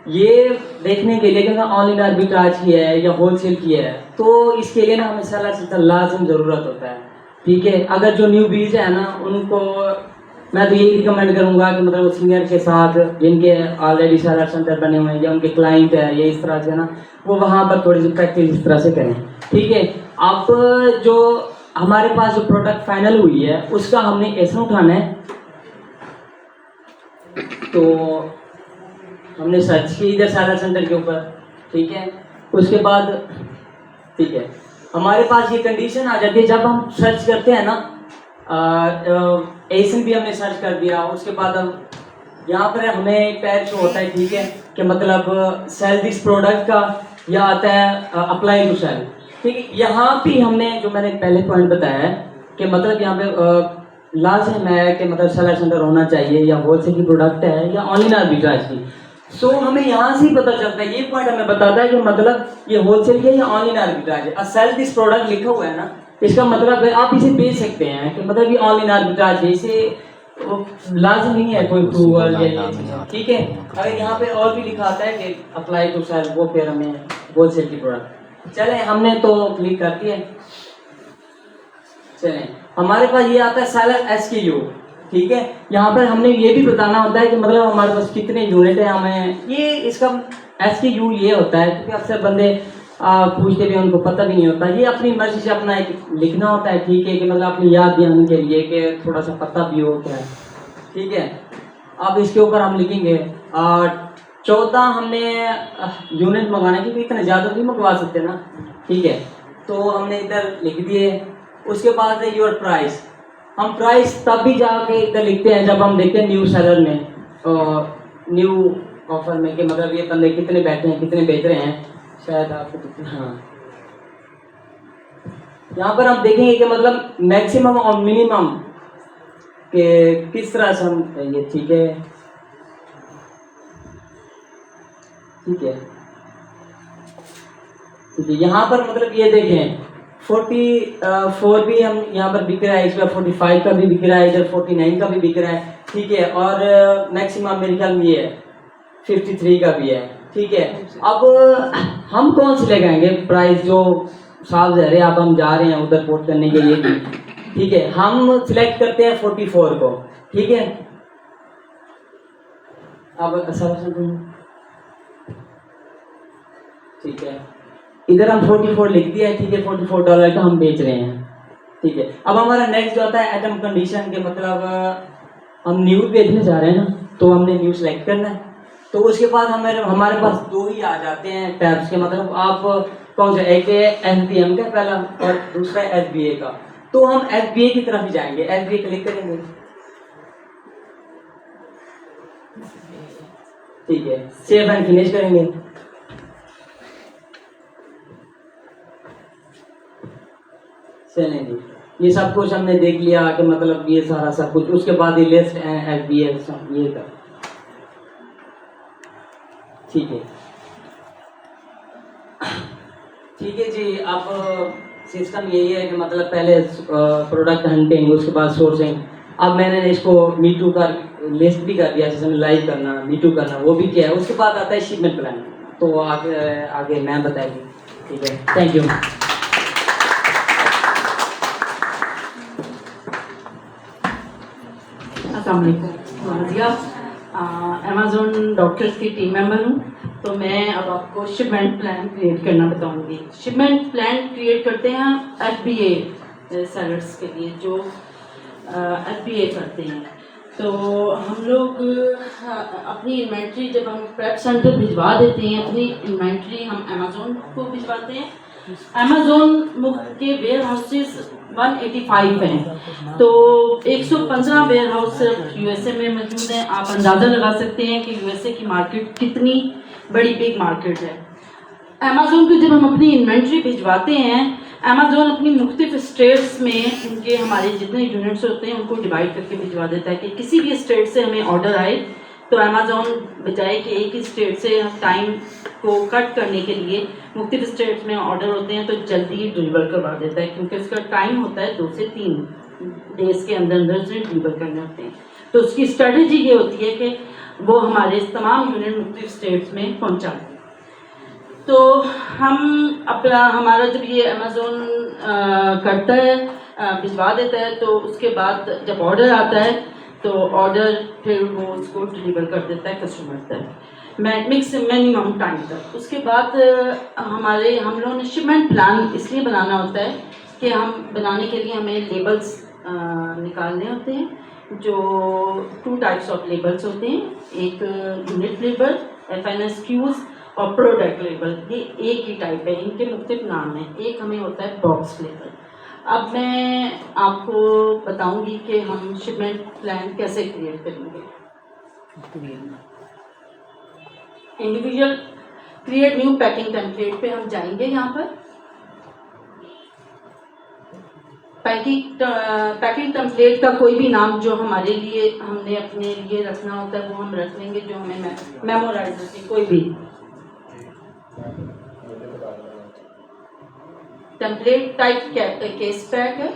ये देखने के लिए कि ऑनलाइन आर्बिट्राज की है या होलसेल की है, तो इसके लिए ना हमें सलाह लाजिम ज़रूरत होता है। ठीक है, अगर जो न्यू बीज है ना उनको मैं तो यही रिकमेंड करूंगा कि मतलब सीनियर के साथ जिनके ऑलरेडी सेलर सेंटर बने हुए हैं या उनके क्लाइंट है ये इस तरह से ना वो वहाँ पर थोड़ी सी प्रैक्टिस इस तरह से करें। ठीक है, अब जो हमारे पास जो प्रोडक्ट फाइनल हुई है उसका हमने ऐसा उठाना है, तो हमने सर्च की इधर सेलर सेंटर के ऊपर। ठीक है, उसके बाद ठीक है हमारे पास ये कंडीशन आ जाती है जब हम सर्च करते हैं ना, एसन भी हमने सर्च कर दिया, उसके बाद हम यहाँ पर हमें एक टैग शो होता है, ठीक है, कि मतलब सेल दिस प्रोडक्ट का, या आता है अप्लाई टू सेल, ठीक है। यहाँ भी हमने जो मैंने पहले पॉइंट बताया है कि मतलब यहाँ पे लाजिम है कि मतलब सेलर सेंटर होना चाहिए, या होलसेल की प्रोडक्ट है या ऑनलाइन आर्बिट्राज की। सो हमें यहाँ से ही पता चलता है, ये पॉइंट हमें बताता है कि मतलब ये होलसेल की है या ऑनलाइन आर्बिट्राज है। सेल दिस प्रोडक्ट लिखा हुआ है ना, इसका मतलब है आप इसे बेच सकते हैं कि मतलब ये ऑनलाइन आर्बिट्राज है, इसे लाजिम नहीं है कोई अप्रूवल या ये चीज़ें, ठीक है। अगर यहाँ पे और भी लिखा आता है कि अप्लाई टू सेल, वो फिर हमें होलसेल की प्रोडक्ट। चलें, हमने तो क्लिक कर दिया। चलें, हमारे पास ये आता है सेलर SKU, ठीक है। यहाँ पर हमने ये भी बताना होता है कि मतलब हमारे पास कितने यूनिट है, हमें ये इसका SKU ये होता है, क्योंकि अक्सर बंदे पूछते भी, उनको पता भी नहीं होता। ये अपनी मर्जी से अपना एक लिखना होता है, ठीक है, कि मतलब अपनी याद दिलाने के लिए कि थोड़ा सा पता भी हो क्या है, ठीक है। अब इसके ऊपर हम लिखेंगे 14 हमने यूनिट मंगाने की, इतने ज़्यादा नहीं मंगवा सकते ना, ठीक है, तो हमने इधर लिख दिए। उसके बाद है योर प्राइस। हम प्राइस तब भी जाके इधर लिखते हैं जब हम देखते हैं न्यू सेलर में, न्यू ऑफर में, कि मतलब ये बंदे कितने बैठे हैं, कितने बेच रहे हैं, शायद आपको, हाँ, यहाँ पर हम देखेंगे कि मतलब मैक्सिमम और मिनिमम के किस तरह से हम ये, ठीक है, ठीक है, ठीक है। यहाँ पर मतलब ये देखें 44 भी हम यहाँ पर बिक रहा है, इस पर 45 का भी बिक रहा है, इधर 49 का भी बिक रहा है, ठीक है। और मैक्सिमम मेरे ख्याल में ये है 53 का भी है, ठीक है। अब हम कौन से लगाएंगे प्राइस, जो साफ ज़ाहिर है अब हम जा रहे हैं उधर पोर्ट करने के लिए, ठीक है। हम सिलेक्ट करते हैं 44 को, ठीक है। अब ठीक है, इधर हम 44 लिख दिया है, ठीक है, $44 का हम बेच रहे हैं, ठीक है। अब हमारा नेक्स्ट जो आता है आइटम कंडीशन के, मतलब हम न्यू बेचने जा रहे हैं ना, तो हमने न्यू सेलेक्ट करना है। तो उसके बाद हमारे पास दो ही आ जाते हैं टैब्स के, मतलब आप कौन सा, एक है SBM का पहला और दूसरा SBA का। तो हम SBA की तरफ ही जाएंगे, SBA क्लिक करेंगे, ठीक है, सेव एंड फिनिश करेंगे। चलें जी, ये सब कुछ हमने देख लिया कि मतलब ये सारा सब कुछ। उसके बाद ये लिस्ट SBA ये का, ठीक है, ठीक है जी। अब सिस्टम यही है कि मतलब पहले प्रोडक्ट हंटिंग, उसके बाद सोर्सिंग। अब मैंने इसको मीटू का लिस्ट भी कर दिया, जैसे लाइव करना, मीटू करना, वो भी किया है। उसके बाद आता है शिपमेंट प्लान, तो आगे मैं बताएगी, ठीक है। Thank you. अस्सलाम वालेकुम। अमेज़ॉन डॉक्टर्स की टीम मेंबर हूँ, तो मैं अब आपको शिपमेंट प्लान क्रिएट करना बताऊंगी। शिपमेंट प्लान क्रिएट करते हैं FBA सेलर्स के लिए, जो FBA करते हैं। तो हम लोग अपनी इन्वेंट्री, जब हम प्रेप सेंटर भिजवा देते हैं, अपनी इन्वेंट्री हम अमेज़ॉन को भिजवाते हैं। अमेज़ॉन के वेयर हाउसेस 185 हैं, तो 115 वेयर हाउस सिर्फ USA में मौजूद हैं। आप अंदाज़ा लगा सकते हैं कि USA की मार्केट कितनी बड़ी बिग मार्केट है। अमेज़ॉन को जब हम अपनी इन्वेंट्री भिजवाते हैं, अमेज़ॉन अपनी मुख्तलिफ स्टेट्स में उनके हमारे जितने यूनिट्स होते हैं उनको डिवाइड करके भिजवा देता है कि किसी भी स्टेट से हमें ऑर्डर आए तो अमेज़ॉन बजाय कि एक ही स्टेट से टाइम को कट करने के लिए मुख्तलिफ स्टेट्स में ऑर्डर होते हैं तो जल्दी डिलीवर करवा देता है, क्योंकि उसका टाइम होता है 2 से 3 डेज़ के अंदर अंदर से डिलीवर करने होते हैं। तो उसकी स्ट्रेटजी ये होती है कि वो हमारे तमाम यूनिट मुख्तलिफ स्टेट्स में पहुँचाते हैं। तो हम अपना हमारा जब ये अमेज़ॉन करता है, भिजवा देता है, तो उसके बाद जब ऑर्डर आता है तो ऑर्डर फिर वो उसको डिलीवर कर देता है कस्टमर तक मिनिमम टाइम तक। उसके बाद हम लोगों ने शिपमेंट प्लान इसलिए बनाना होता है कि हम बनाने के लिए हमें लेबल्स निकालने होते हैं, जो 2 टाइप्स ऑफ लेबल्स होते हैं, एक यूनिट लेबल FNSQs और प्रोडक्ट लेबल। ये एक ही टाइप है, इनके मुख्तलिफ नाम हैं। एक हमें होता है बॉक्स लेबल। अब मैं आपको बताऊंगी कि हम शिपमेंट प्लान कैसे क्रिएट करेंगे। Individual create new packing template पे हम जाएंगे। यहाँ पर पैकिंग टेम्पलेट का कोई भी नाम जो हमारे लिए हमने अपने लिए रखना होता है वो हम रख लेंगे, जो हमें मेमोराइज होती कोई भी टेम्पलेट टाइप केस पैक है।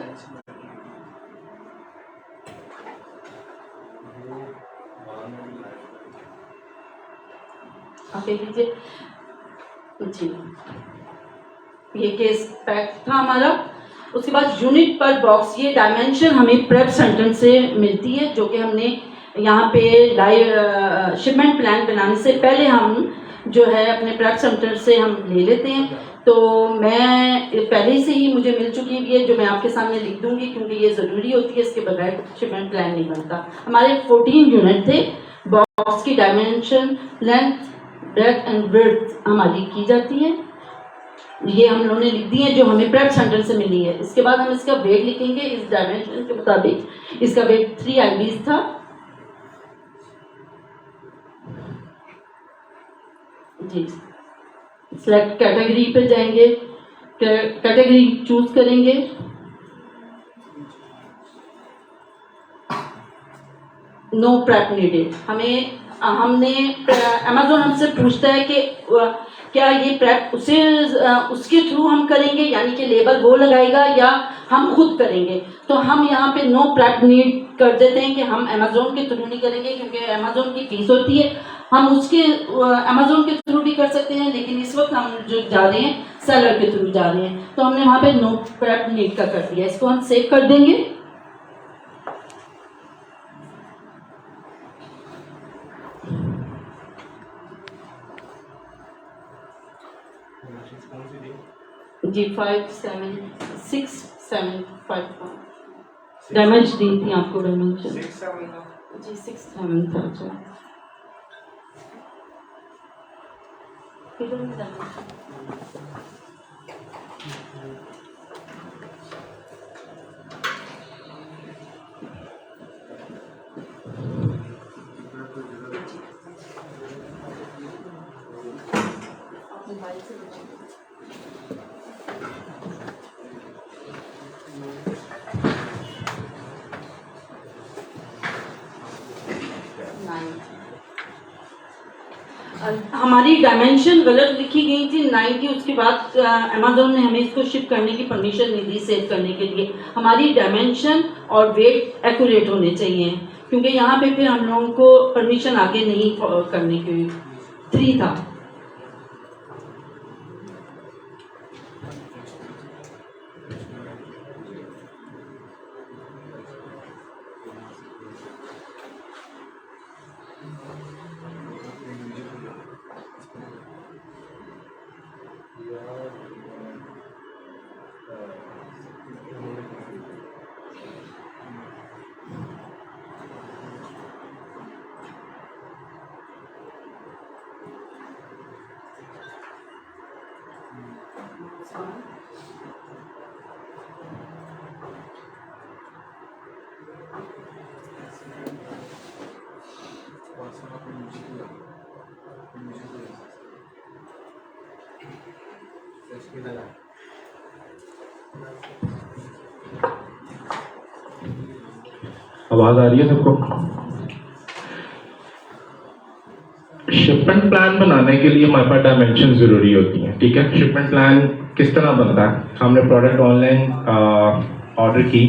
आप देख लीजिए जी, ये केस पैक था हमारा। उसके बाद यूनिट पर बॉक्स, ये डायमेंशन हमें प्रेप सेंटर से मिलती है, जो कि हमने यहाँ पे लाइव शिपमेंट प्लान बनाने से पहले हम जो है अपने प्रेप सेंटर से हम ले लेते हैं। तो मैं पहले से ही मुझे मिल चुकी है, जो मैं आपके सामने लिख दूंगी क्योंकि ये ज़रूरी होती है, इसके बगैर शिपमेंट प्लान नहीं बनता। हमारे 14 यूनिट थे। बॉक्स की dimension, length, breadth and width हमारी की जाती है, ये हम लोगों ने लिख दी है जो हमें प्रेप सेंटर से मिली है। इसके बाद हम इसका वेट लिखेंगे इस डायमेंशन के मुताबिक। इसका वेट 3 IBs था जी। सिलेक्ट कैटेगरी पे जाएंगे, कैटेगरी चूज करेंगे, नो प्रेप नीडेड। हमने अमेज़न हमसे पूछता है कि क्या ये प्रेप उसके थ्रू हम करेंगे, यानी कि लेबल वो लगाएगा या हम खुद करेंगे। तो हम यहाँ पे नो प्रेप नीड कर देते हैं कि हम अमेज़न के थ्रू नहीं करेंगे, क्योंकि अमेज़न की फीस होती है। हम उसके अमेज़न के थ्रू भी कर सकते हैं, लेकिन इस वक्त हम जो जा रहे हैं सेलर के थ्रू जा रहे हैं, तो हमने वहाँ पे नो प्रेप नीड का कर दिया। इसको हम सेव कर देंगे। जी 57675 डैमेज दी थी आपको, डायमेंशन जी 6-7 था। अच्छा हमारी डायमेंशन गलत लिखी गई थी 9 की। उसके बाद अमेज़न ने हमें इसको शिप करने की परमिशन नहीं दी सेव करने के लिए। हमारी डायमेंशन और वेट एक्यूरेट होने चाहिए, क्योंकि यहाँ पे फिर हम लोगों को परमिशन आगे नहीं करने की। 3 था। आवाज आ रही है सबको? शिपमेंट प्लान बनाने के लिए हमारे पास डायमेंशन जरूरी होती है, ठीक है। शिपमेंट प्लान किस तरह बनता है? हमने प्रोडक्ट ऑनलाइन ऑर्डर की,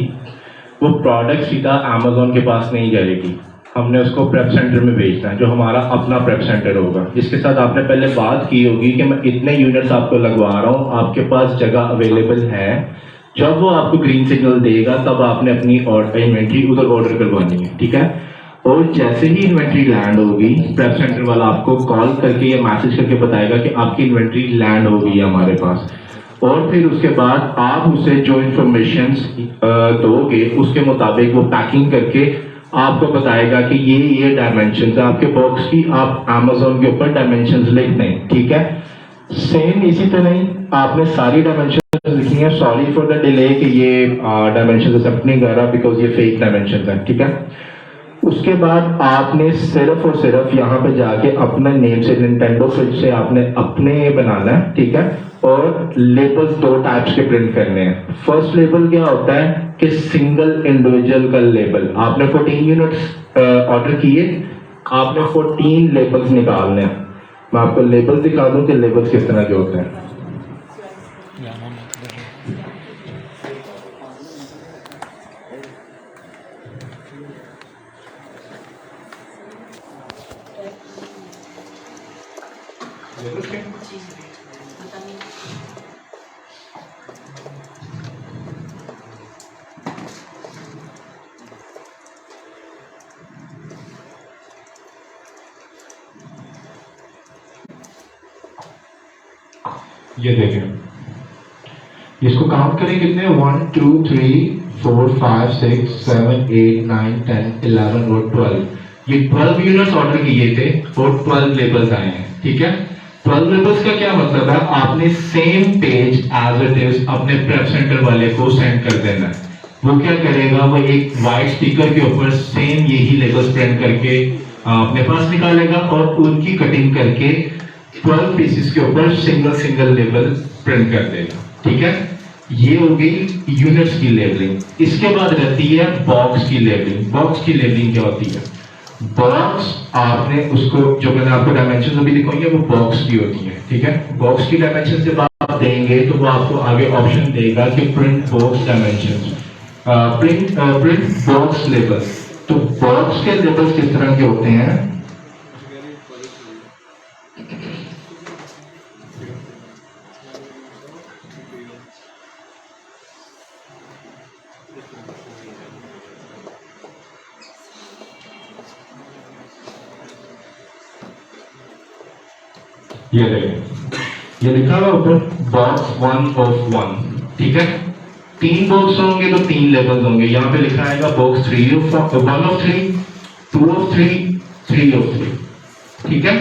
वो प्रोडक्ट सीधा अमेज़न के पास नहीं जाएगी, हमने उसको प्रेप सेंटर में भेजना है, जो हमारा अपना प्रेप सेंटर होगा, जिसके साथ आपने पहले बात की होगी कि मैं इतने यूनिट्स आपको लगवा रहा हूँ, आपके पास जगह अवेलेबल है। जब वो आपको ग्रीन सिग्नल देगा तब आपने अपनी इन्वेंट्री उधर ऑर्डर करवानी है, ठीक है। और जैसे ही इन्वेंट्री लैंड होगी, प्रेप सेंटर वाला आपको कॉल करके या मैसेज करके बताएगा कि आपकी इन्वेंट्री लैंड हो गई है हमारे पास। और फिर उसके बाद आप उसे जो इंफॉर्मेशन दोगे उसके मुताबिक वो पैकिंग करके आपको बताएगा कि ये डायमेंशंस है आपके बॉक्स की, आप अमेज़न के ऊपर डायमेंशंस लिख दें, ठीक है। सेम इसी तरह ही आपने सारी डायमेंशंस लिखनी है। सॉरी फॉर द डिले कि ये डायमेंशंस एक्सेप्ट नहीं कर रहा, बिकॉज ये फेक डायमेंशंस है, ठीक है। उसके बाद आपने सिर्फ और सिर्फ यहाँ पे जाके अपना नेम से निंटेंडो स्विच से आपने अपने बनाना है, ठीक है। और लेबल्स दो टाइप्स के प्रिंट करने हैं। फर्स्ट लेबल क्या होता है कि सिंगल इंडिविजुअल का लेबल। आपने 14 यूनिट्स ऑर्डर किए, आपने 14 लेबल्स निकालने हैं। मैं आपको लेबल दिखा दूं कि लेबल्स किस तरह के होते हैं। ये देखें, इसको काउंट करें कितने, 1 2 3 4 5 6 7 8 9 10 11 और 12। ये 12 यूनिट्स ऑर्डर किए थे और 12 लेबल्स आए हैं, ठीक है। 12 लेबल्स का क्या मतलब है, आपने same page as it is अपने प्रेप सेंटर वाले को सेंड कर देना है। वो क्या करेगा, वो एक वाइट स्टिकर के ऊपर सेम यही लेबल्स प्रिंट करके अपने पास निकालेगा और उनकी कटिंग करके 12 पीसेस के ऊपर सिंगल सिंगल लेबल प्रिंट कर देगा, ठीक है। ये हो गई यूनिट्स की लेबलिंग। इसके बाद रहती है बॉक्स की लेबलिंग। बॉक्स की लेबलिंग क्या होती है, बॉक्स आपने उसको, जो मैंने आपको डायमेंशन अभी दिखाई है, वो बॉक्स की होती है, ठीक है। बॉक्स की डायमेंशन जब आप देंगे तो वो आपको आगे ऑप्शन देगा कि print box dimension, print box label. तो बॉक्स के लेबल्स किस तरह के होते हैं, ये देखें, ये लिखा हुआ ऊपर बॉक्स 1 ऑफ 1, ठीक है। 3 बॉक्स होंगे तो 3 लेबल्स होंगे। यहाँ पे लिखा आएगा बॉक्स 1 ऑफ 3, 2 ऑफ 3, 3 ऑफ 3, ठीक है।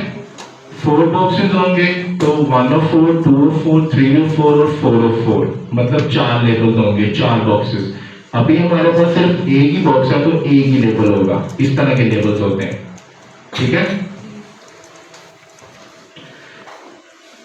4 बॉक्सेस होंगे तो 1 ऑफ 4, 2 ऑफ 4, 3 ऑफ 4 और 4 ऑफ 4, मतलब 4 लेबल्स होंगे, 4 बॉक्सेस। अभी हमारे पास सिर्फ एक ही बॉक्स है तो एक ही लेबल होगा। इस तरह के लेबल्स होते हैं, ठीक है।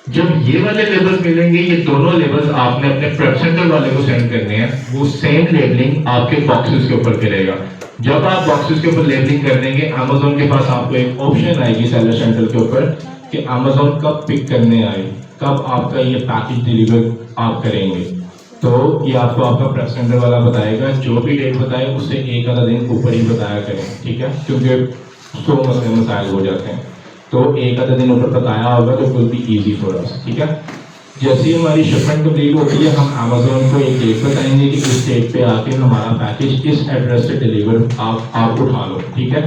जब ये वाले लेबल्स मिलेंगे, ये दोनों लेबल्स आपने अपने प्रेप सेंटर वाले को सेंड करने हैं। वो सेम लेबलिंग आपके बॉक्सेस के ऊपर करेगा। जब आप बॉक्सेस के ऊपर लेबलिंग कर देंगे, अमेज़न के पास आपको एक ऑप्शन आएगी सेलर सेंटर के ऊपर कि अमेज़न कब पिक करने आए, कब आपका ये पैकेज डिलीवर आप करेंगे। तो ये आपको आपका प्रेप सेंटर वाला बताएगा। जो भी डेट बताए उससे एक आधा दिन ऊपर ही बताया करें, ठीक है, क्योंकि 100 मसाइल हो जाते हैं। तो एक आधा दिन ऊपर बताया होगा तो will be easy for us, ठीक है। जैसे ही हमारी शिपमेंट कंप्लीट होती है, हम अमेज़न को एक डेट बताएंगे कि इस डेट पे आके हमारा पैकेज इस एड्रेस से डिलीवर आप उठा लो, ठीक है।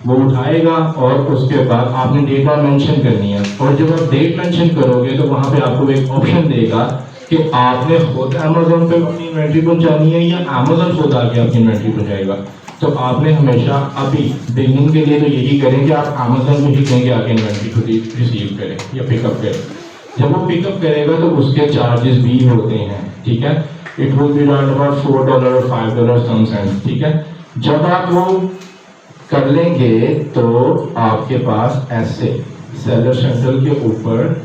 वो उठाएगा और उसके बाद आपने डेट मेंशन करनी है। और जब आप डेट मेंशन करोगे तो वहाँ पे आपको एक ऑप्शन देगा कि आपने खुद अमेज़न पे अपनी इन्वेंट्री पहुँचानी है या अमेज़न खुद आके अपनी इन्वेंट्री पहुँचाएगा। तो आपने हमेशा अभी बिगनिंग के लिए तो यही करें कि आप अमेज़न में ही कहेंगे आके इन्वेंट्री खुद ही रिसीव करें या पिकअप करें। जब वो पिकअप करेगा तो उसके चार्जेस भी होते हैं, ठीक है। It will be around about $4 और $5 सम सेंट, ठीक है। जब आप वो कर लेंगे तो आपके पास ऐसे सेलर सेंटर के ऊपर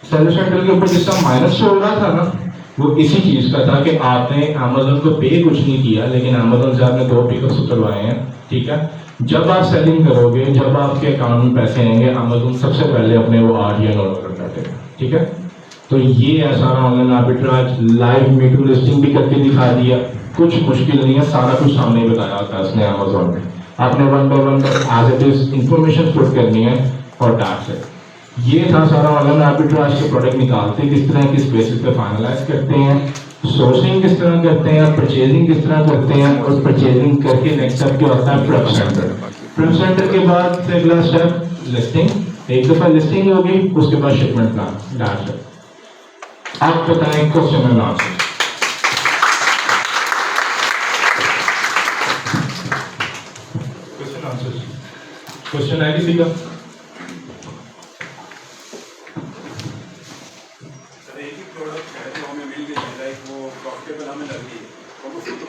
सेलर सेंटर के ऊपर जिसका माइनस शो हो रहा था ना, वो इसी चीज का था कि आपने अमेज़न को पे कुछ नहीं किया, लेकिन अमेज़न से आपने 2 पिकअप्स उतरवाए हैं, ठीक है। जब आप सेलिंग करोगे, जब आपके अकाउंट में पैसे आएंगे, अमेज़न सबसे पहले अपने वो RTN ऑर्डर कर बैठेगा, ठीक है। तो ये है सारा online arbitrage. Live me too listing भी करके दिखा दिया, कुछ मुश्किल नहीं है, सारा कुछ सामने ही बताया होता है उसने अमेज़न में। आपने 1 by 1 as it is information put करनी है और दैट्स इट। ये था सारा ऑनलाइन आर्बिट्राज के प्रोडक्ट निकालते किस तरह, किस बेसिस पे फाइनलाइज करते हैं, सोर्सिंग किस तरह करते हैं, परचेजिंग किस तरह करते हैं, और परचेजिंग करके नेक्स्ट स्टेप क्या होता है, प्रेप सेंटर। प्रेप सेंटर के बाद फिर अगला स्टेप लिस्टिंग। एक दफा लिस्टिंग होगी, उसके बाद शिपमेंट प्लान, दैट्स इट। आप बताएं question and answer. Question answer, question है किसी का?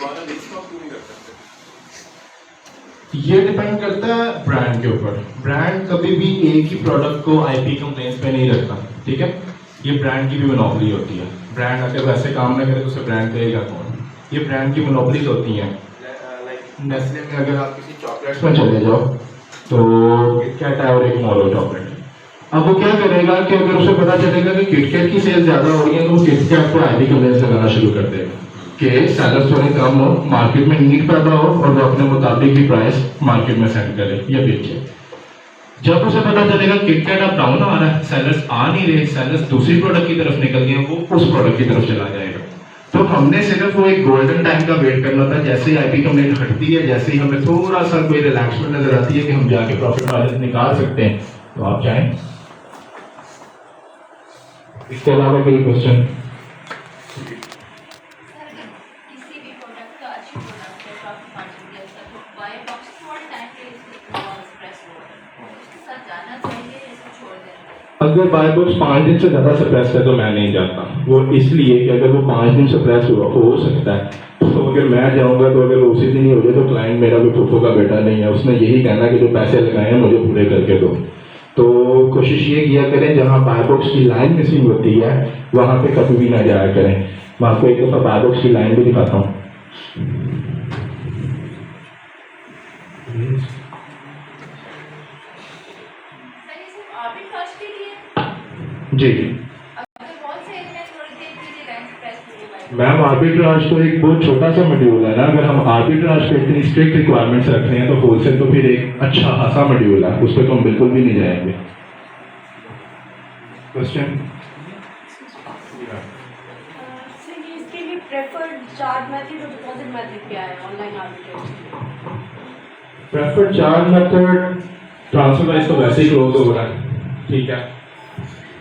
दोबारा रीस्टॉक क्यों नहीं कर सकते? ये डिपेंड करता है ब्रांड के ऊपर। ब्रांड कभी भी एक ही प्रोडक्ट को आईपी कंप्लेंट्स पे नहीं रखता, ठीक है। ये ब्रांड की भी मोनोपोली होती है। ब्रांड अगर वैसे काम ना करे तो उसे ब्रांड करेगा कौन? ये ब्रांड की मोनोपोलीज होती हैं। लाइक नेस्ले में अगर आप किसी चॉकलेट्स में चले जाओ तो किटकैट है और एक मोरो चॉकलेट है। अब वो क्या करेगा कि अगर उसे पता चलेगा कि किटकैट की सेल ज्यादा हो रही है तो वो किटकैट को आईपी कंप्लेंट्स लगाना शुरू कर देगा कि सेलर्स थोड़े कम हो, मार्केट में नीड पैदा हो और वो अपने मुताबिक ही प्राइस मार्केट में सेट करे या बेचे। जब उसे पता चलेगा किटकैट अब डाउन आ रहा है, सेलर्स आ नहीं रहे, सेलर्स दूसरी प्रोडक्ट की तरफ निकल गए, वो उस प्रोडक्ट की तरफ चला जाएगा। तो हमने सिर्फ वो एक गोल्डन टाइम का वेट करना था। जैसे ही आईपी कंप्लेंट हटती है, जैसे ही हमें थोड़ा सा कोई रिलैक्समेंट नजर आती है कि हम जाके प्रॉफिट मार्जिन निकाल सकते हैं, तो आप चाहें। इसके अलावा कोई क्वेश्चन? किसी भी प्रोडक्ट का अच्छी प्रोडक्ट है काफी मार्जिन के साथ तो बाय बॉक्स थोड़ा टाइम के एक्सप्रेस हो उसके साथ जाना चाहिए या इसको छोड़ देना? अगर बाय बॉक्स 5 दिन से ज्यादा सप्रेस है तो मैं नहीं जाता। वो इसलिए कि अगर वो 5 दिन सप्रेस हो सकता है तो अगर मैं जाऊंगा तो अगर वो उसी दिन ही हो जाए तो क्लाइंट मेरा कोई फूफो का बेटा नहीं है, उसने यही कहना कि जो पैसे लगाए हैं मुझे पूरे करके दो। तो कोशिश ये किया करें जहाँ बाय बॉक्स की लाइन मिसिंग होती है वहां पे कभी भी ना जाया करें। मैं आपको एक दफा बाय बॉक्स की लाइन भी दिखाता हूँ। सर ये सिर्फ आर्बिट्राज के लिए जी अगर बहुत से एरिया थोड़ी देर कीजिए टाइम एक्सप्रेस के लिए बाय मैम, आर्बिट्राज तो एक बहुत छोटा सा मॉड्यूल है ना। अगर हम आर्बिट्राज पे इतनी स्ट्रिक्ट रिक्वायरमेंट्स रख रहे हैं तो होलसेल तो फिर एक अच्छा खासा मॉड्यूल है, उस पर तो हम बिल्कुल भी नहीं जाएंगे। क्वेश्चन? सर ये इसके लिए प्रेफर्ड चार्ज मेथड और डिपॉजिट मेथड क्या है ऑनलाइन आर्बिट्रेज के लिए? Preferred charge method transfer price तो वैसे ही क्लोज हो रहा है, ठीक है।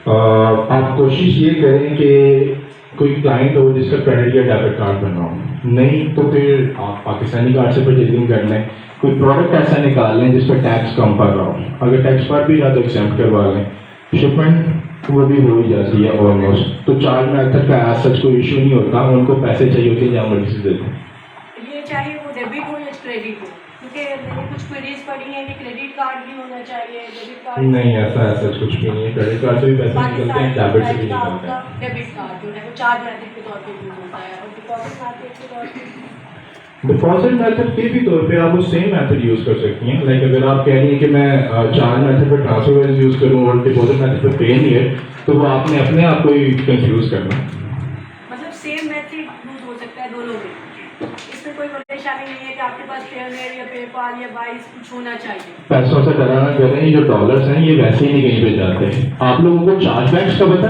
आप कोशिश ये करें कि कोई क्लाइंट हो जिसका क्रेडिट या डेबिट कार्ड बनना हो, नहीं तो फिर आप पाकिस्तानी कार्ड से परचेजिंग कर लें। कोई प्रोडक्ट ऐसा निकाल लें जिस पर टैक्स कम पड़ रहा हो, अगर टैक्स पर भी रहा तो एक्सेप्ट करवा लें। शिपमेंट वो भी हो ही जाती है ऑलमोस्ट। तो चार्ज मेथड का एज सच कोई इशू नहीं होता, उनको पैसे चाहिए होते हैं जहाँ मर्जी से देते हैं। ये चाहे वो डेबिट हो या क्रेडिट हो, क्योंकि मैंने कुछ क्वेरीज पढ़ी हैं कि क्रेडिट कार्ड भी होना चाहिए, डेबिट कार्ड नहीं, ऐसा ऐसा कुछ भी नहीं है। क्रेडिट कार्ड से भी पैसे निकलते हैं, डेबिट से भी निकलते हैं। डेबिट कार्ड जो है वो चार्ज मेथड के तौर पे यूज होता है और डिपॉजिट मेथड के तौर पे डिपॉजिट मेथड के भी तौर पे आप वो सेम मेथड यूज कर सकती हैं। लाइक अगर आप कह रही हैं कि मैं चार्ज मेथड पर ट्रांसफर यूज करूँ और डिपॉजिट मेथड पर पे नहीं है, तो वो आपने अपने आप को ही कंफ्यूज करना। मतलब सेम मेथड यूज हो सकता है दोनों में, इसमें कोई परेशानी नहीं है कि आपके पास पेमेल या पेपाल या बाइस कुछ होना चाहिए। पैसों से डराना कर रहे हैं, जो डॉलर्स हैं ये वैसे ही नहीं कहीं पे जाते हैं। आप लोगों को चार्जबैक्स का पता?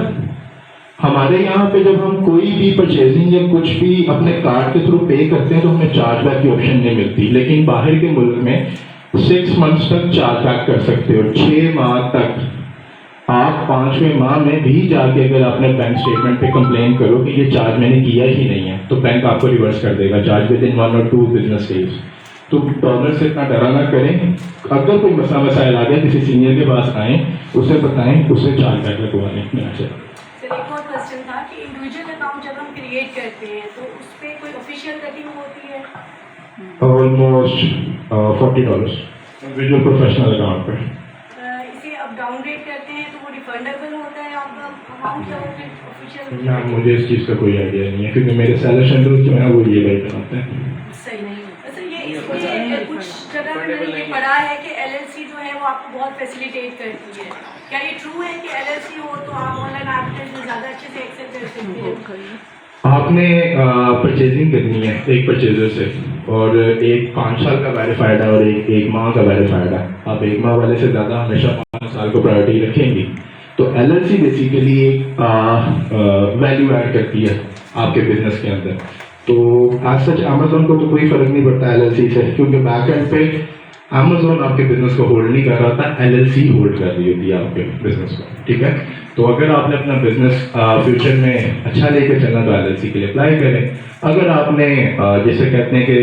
हमारे यहाँ पे जब हम कोई भी परचेजिंग या कुछ भी अपने कार्ड के थ्रू पे करते हैं तो हमें चार्जबैक की ऑप्शन नहीं मिलती। लेकिन बाहर के मुल्क में 6 मंथ्स तक चार्जबैक कर सकते हो। 6 माह तक आप 5वें माह में भी जाके अगर अपने बैंक स्टेटमेंट पे कंप्लेन करो कि ये चार्ज मैंने किया ही नहीं है तो बैंक आपको रिवर्स कर देगा चार्ज विद इन 1 और 2 बिजनेस डेज। तो डॉलर से इतना डरा ना करें। अगर कोई मसला मसाइल आ गया किसी सीनियर के पास आए, उसे बताएं, उसे चार्जबैक लगवाने में अच्छा। सर एक और क्वेश्चन था कि इंडिविजुअल अकाउंट जब हम क्रिएट करते हैं तो उस पर कोई ऑफिशियल कटिंग होती है? ऑलमोस्ट $40 इंडिविजुअल प्रोफेशनल अकाउंट पर। इसे अब डाउनग्रेड करते हैं तो वो रिफंडेबल होता है आपका अमाउंट या वो फिर ऑफिशियल? ना, मुझे इस चीज़ का कोई आइडिया नहीं है क्योंकि मेरे सैलरी शेड्यूल जो है वो ये भाई बनाते हैं। सही नहीं है। सर ये इसमें कुछ जगह पे मैंने ये पढ़ा है कि एलएलसी जो है वो आपको बहुत फैसिलिटेट करती है। क्या ये ट्रू है कि एलएलसी हो तो आप ऑनलाइन आर्बिट्रेज में ज़्यादा अच्छे से एक्सेस कर सकते हैं? आपने परचेजिंग करनी है एक परचेजर से और एक 5 साल का वेरीफाइड है और एक माह का वेरीफाइड है। आप 1 माह वाले से ज़्यादा हमेशा 5 साल को प्रायोरिटी रखेंगी। तो एलएलसी बेसिकली एक वैल्यू ऐड करती है आपके बिजनेस के अंदर। तो आज सच अमेजोन को तो कोई फर्क नहीं पड़ता एलएलसी से, क्योंकि बैक एंड पे अमेजोन आपके बिजनेस को होल्ड नहीं कर रहा था, एलएलसी होल्ड कर रही होती है आपके बिजनेस को। ठीक है, तो अगर आपने अपना बिजनेस फ्यूचर में अच्छा लेके चलना तो एलएलसी के लिए अप्लाई करें। अगर आपने जैसे कहते हैं कि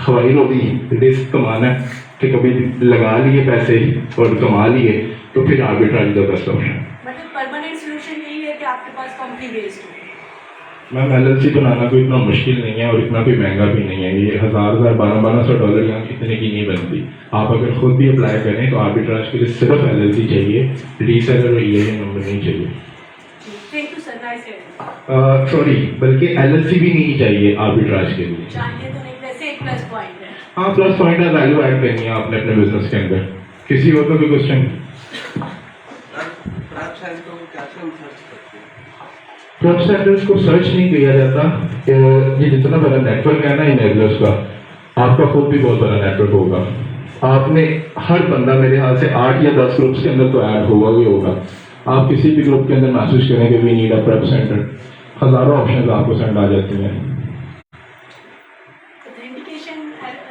हवाई रोटी रिस्क कमाना है कि कभी लगा लिए पैसे और कमा लिए, तो फिर आर्बिट्राज द बेस्ट ऑप्शन। मतलब परमानेंट सोल्यूशन यही है कि आपके पास कंपनी बेस्ड हो? मैम LLC बनाना कोई इतना मुश्किल नहीं है और इतना कोई महंगा भी नहीं है। ये $1000 $1200 यहाँ इतने की नहीं बनती। आप अगर खुद भी अप्लाई करें तो आर्बिट्राज के लिए सिर्फ LLC चाहिए, रीसेलर और EIN नंबर नहीं चाहिए। Thank you sir, nice. Sorry, बल्कि LLC भी नहीं चाहिए आर्बिट्राज के लिए। चाहिए तो नहीं, वैसे एक प्लस पॉइंट है। हाँ, प्लस पॉइंट है, वैल्यू ऐड करनी है आपने अपने बिजनेस के अंदर। किसी और को भी क्वेश्चन? प्रोडक्ट सेंटर्स को सर्च नहीं किया जाता। ये जितना बड़ा नेटवर्क है ना इनेबलर्स का, आपका खुद भी बहुत बड़ा नेटवर्क होगा। आपने हर बंदा मेरे ख्याल से 8 या 10 ग्रुप्स के अंदर तो ऐड होगा ही होगा। आप किसी भी ग्रुप के अंदर मैसेज करेंगे we need a prep centre, हजारों ऑप्शन आपको सेंड आ जाती हैं। ऑथेंटिकेशन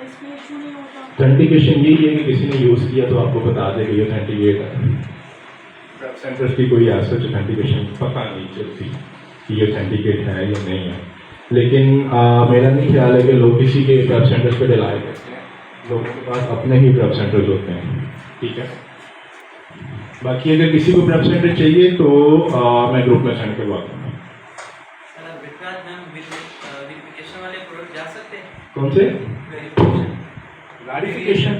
इसमें इशू नहीं होता। ऑथेंटिकेशन यही है कि किसी ने यूज किया तो आपको बता देगा ये ऑथेंटिकेट है। प्रेप सेंटर्स की कोई ऐसा ऑथेंटिकेशन पता नहीं चलती कि ये ऑथेंटिकेट है या नहीं है। लेकिन मेरा नहीं ख्याल है कि लोग किसी के प्रेप सेंटर्स पे डिलाई करते हैं। लोगों के पास अपने ही प्रेप सेंटर्स होते हैं, ठीक है। बाकी अगर किसी को प्रेप सेंटर चाहिए तो मैं ग्रुप में सेंड करवा दूँगा। कौन से वेरिफिकेशन?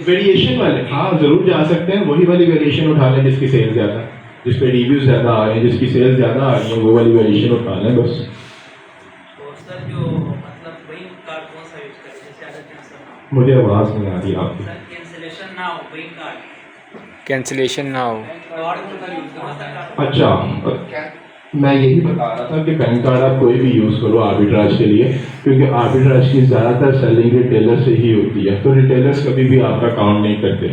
वेरिएशन वाले, हाँ जरूर जा सकते हैं। वही वाली वेरिएशन उठा लें जिसकी सेल ज़्यादा, जिस पे रिव्यूज ज़्यादा आ रहे हैं, जिसकी सेल्स ज़्यादा आ रही हैं, वो वाली वेरिएशन उठा लें बस। सर जो मतलब वही कार्ड कौन सा यूज करें जैसे अगर कैंसिल मुझे आवाज़ नहीं आ रही आपकी। सर कैंसिलेशन ना हो वही कार्ड कैंसिलेशन ना हो। कार्ड कौन सा यूज करना। अच्छा, मैं यही बता रहा था कि पैन कार्ड आप कोई भी यूज़ करो आर्बिट्राज के लिए, क्योंकि आर्बिट्राज की ज़्यादातर सेलिंग रिटेलर से ही होती है। तो रिटेलर्स कभी भी आपका काउंट नहीं करते।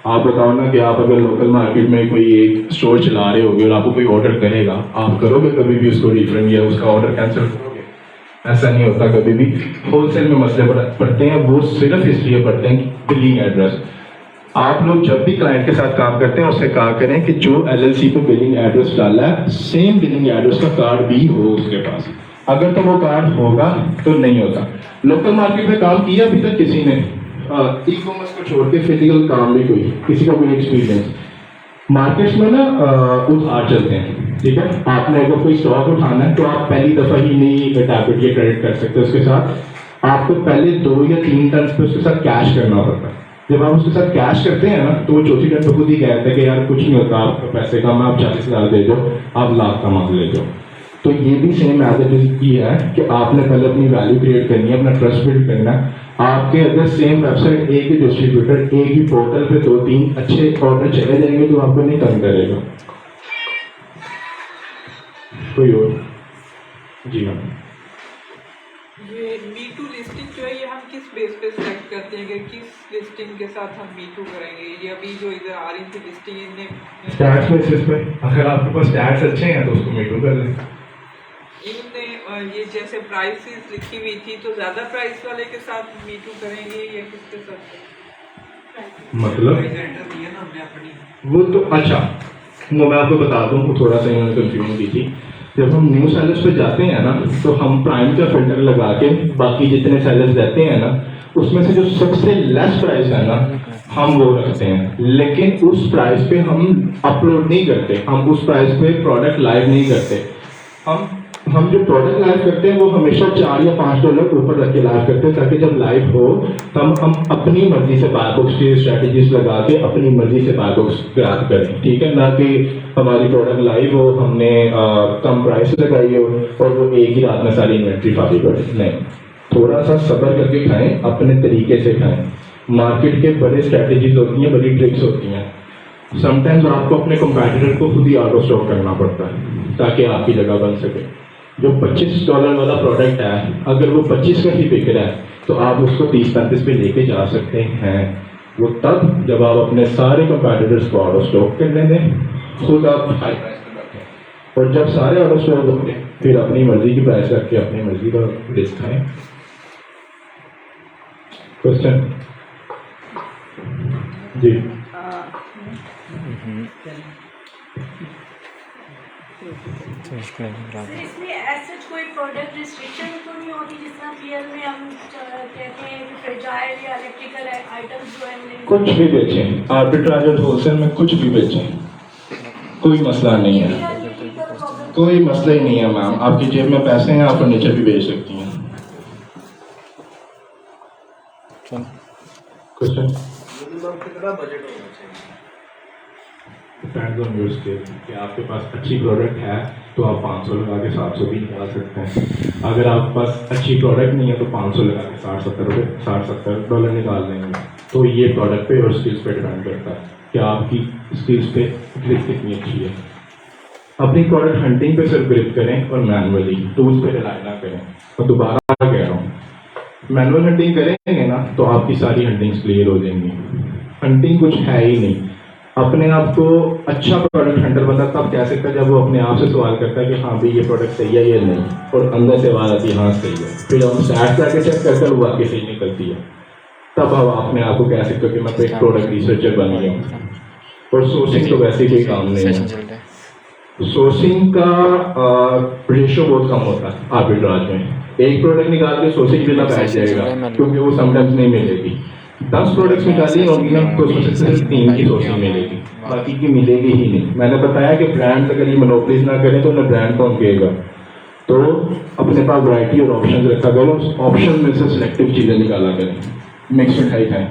आप बताओ ना कि आप अगर लोकल मार्केट में कोई एक स्टोर चला रहे होगे और आपको कोई ऑर्डर करेगा, आप करोगे कभी भी उसको रिफंड या उसका ऑर्डर कैंसिल करोगे? ऐसा नहीं होता कभी भी। होलसेल में मसले पड़ते हैं, वो सिर्फ इसलिए पड़ते हैं कि बिलिंग एड्रेस। आप लोग जब भी क्लाइंट के साथ काम करते हैं उससे कहा करें कि जो LLC पे बिलिंग एड्रेस डाला है सेम बिलिंग एड्रेस का कार्ड भी हो उसके पास। अगर तो वो कार्ड होगा तो नहीं होता। लोकल मार्केट में काम किया अभी तक किसी ने? ई कॉमर्स को छोड़ के फिजिकल काम भी कोई, किसी का कोई एक्सपीरियंस? मार्केट्स में ना उधार चलते हैं, ठीक है। आपने अगर कोई स्टॉक उठाना है तो आप पहली दफ़ा ही नहीं डेबिट या क्रेडिट कर सकते उसके साथ। आपको पहले 2 या 3 टर्म्स पे उसके साथ कैश करना पड़ता है। जब आप उसके साथ कैश करते हैं ना तो वो चौथी टर्म पे खुद ही कहते हैं कि यार कुछ नहीं होता, आपका पैसे कम है, आप 40,000 दे दो, आप लाख का माल ले जाओ। तो ये भी सेम एज इट इज की है कि आपने पहले अपनी वैल्यू क्रिएट करनी है, अपना ट्रस्ट बिल्ड करना है। आपके अगर सेम वेबसाइट, एक ही डिस्ट्रीब्यूटर, एक ही पोर्टल पे 2-3 अच्छे ऑर्डर चले जाएंगे तो आपको नहीं तंग करेगा कोई और। जी मैम। ये मीटू लिस्टिंग जो है ये हम किस बेस पे सेलेक्ट करते हैं कि किस लिस्टिंग के साथ हम मीटू करेंगे? ये अभी जो इधर आ रही थी लिस्टिंग इनने स्टैट्स बेसिस पे, अगर आपके पास स्टैट्स अच्छे हैं तो उसको मीटू कर लें। इनने ये जैसे प्राइसेस लिखी हुई थी तो ज़्यादा प्राइस वाले के साथ मीटू करेंगे या किसके साथ? मतलब दिया ना हमने अपनी वो तो अच्छा, वो मैं आपको बता दूं, वो थोड़ा सा इन्होंने कंफ्यूजन की थी। जब हम न्यू सेलर्स पे जाते हैं ना तो हम प्राइम का फिल्टर लगा के बाकी जितने सेलर्स रहते हैं ना उसमें से जो सबसे लेस प्राइस है ना हम वो रखते हैं, लेकिन उस प्राइस पे हम अपलोड नहीं करते, हम उस प्राइस पे प्रोडक्ट लाइव नहीं करते। हम जो प्रोडक्ट लाइव करते हैं वो हमेशा $4 या $5 ऊपर रख के लाइव करते हैं, ताकि जब लाइव हो तब हम अपनी मर्जी से बाय बॉक्स की स्ट्रैटेजीज लगा के अपनी मर्जी से बाय बॉक्स ग्राफ करें, ठीक है। ना कि हमारी प्रोडक्ट लाइव हो, हमने कम प्राइस लगाई हो और वो एक ही रात में सारी इन्वेंट्री खाली पड़े। नहीं, थोड़ा सा सब्र करके खाएं, अपने तरीके से खाएं। मार्केट के बड़े स्ट्रैटेजीज होती हैं, बड़ी ट्रिक्स होती हैं। समटाइम्स आपको अपने कंपैटिटर को खुद ही आउट ऑफ स्टॉक करना पड़ता है ताकि आपकी जगह बन सके। जो $25 वाला प्रोडक्ट है, अगर वो 25 का ही बिक रहा है तो आप उसको 30-35 पे लेके जा सकते हैं। वो तब जब आप अपने सारे कंपैटिटर्स को आउट ऑफ स्टॉक करने दें, खुद आप हाई प्राइस पे रखें, और जब सारे आउट ऑफ स्टॉक होंगे फिर अपनी मर्जी की प्राइस रख के अपनी मर्जी का रिस्क खाएं। क्वेश्चन जी। सर इसमें ऐसे कोई प्रोडक्ट रिस्ट्रिक्शन तो नहीं होती जिस तरह पीएल में हम कहते हैं कि फ्रेजाइल या इलेक्ट्रिकल आइटम्स जो है कुछ भी बेचें, आर्बिट्राज और होलसेल में कुछ भी बेचें, कोई मसला नहीं है, कोई मसला ही नहीं है मैम, आपकी जेब में पैसे हैं, आप फर्नीचर भी बेच सकती हैं। क्वेश्चन कितना बजट होना चाहिए? डिपेंड्स ऑन योर स्किल कि आपके पास अच्छी प्रोडक्ट है तो आप 500 लगा के 700 भी निकाल सकते हैं। अगर आपके पास अच्छी प्रोडक्ट नहीं है तो 500 लगा के 60-70 डॉलर निकाल देंगे। तो ये प्रोडक्ट पे और स्किल्स पे डिपेंड करता है कि आपकी स्किल्स पे ग्रिप कितनी अच्छी है। अपनी प्रोडक्ट हंटिंग पे सिर्फ ग्रिप करें और मैनुअली टूल्स पे रिलाई ना करें। और दोबारा कह रहा हूँ, मैनुअल हंटिंग करेंगे ना तो आपकी सारी हंटिंग्स क्लियर हो जाएंगी। हंटिंग कुछ है ही नहीं। अपने आप को अच्छा प्रोडक्ट हंटर बंदा तब कह सकता है जब वो अपने आप से सवाल करता है कि हाँ भाई ये प्रोडक्ट सही है या नहीं, और अंदर से आवाज़ आती है हाँ सही है। फिर हम स्टैट्स जाके चेक करते हैं वो आपकी सही निकलती है, तब आप अपने आप को कह सकते हो कि मैं तो एक प्रोडक्ट रिसर्चर बन गया हूँ। और सोर्सिंग तो वैसे कोई काम नहीं है। सोर्सिंग का रेशो बहुत कम होता है आर्बिट्राज में। एक प्रोडक्ट निकाल के सोर्सिंग बिना बैठ जाएगा क्योंकि वो समटाइम्स नहीं मिलेगी। 10 प्रोडक्ट्स निकाली होंगी ना तो उसमें से सिर्फ 3 की सोर्सिंग मिलेगी, बाकी की मिलेगी ही नहीं। मैंने बताया कि ब्रांड अगर ये मोनोपोलीज ना करें तो उन्हें ब्रांड कौन कहेगा। तो अपने पास वैरायटी और ऑप्शन रखा करो, ऑप्शन में से सिलेक्टिव चीज़ें निकाला करें, मिक्स मिठाई खाएं।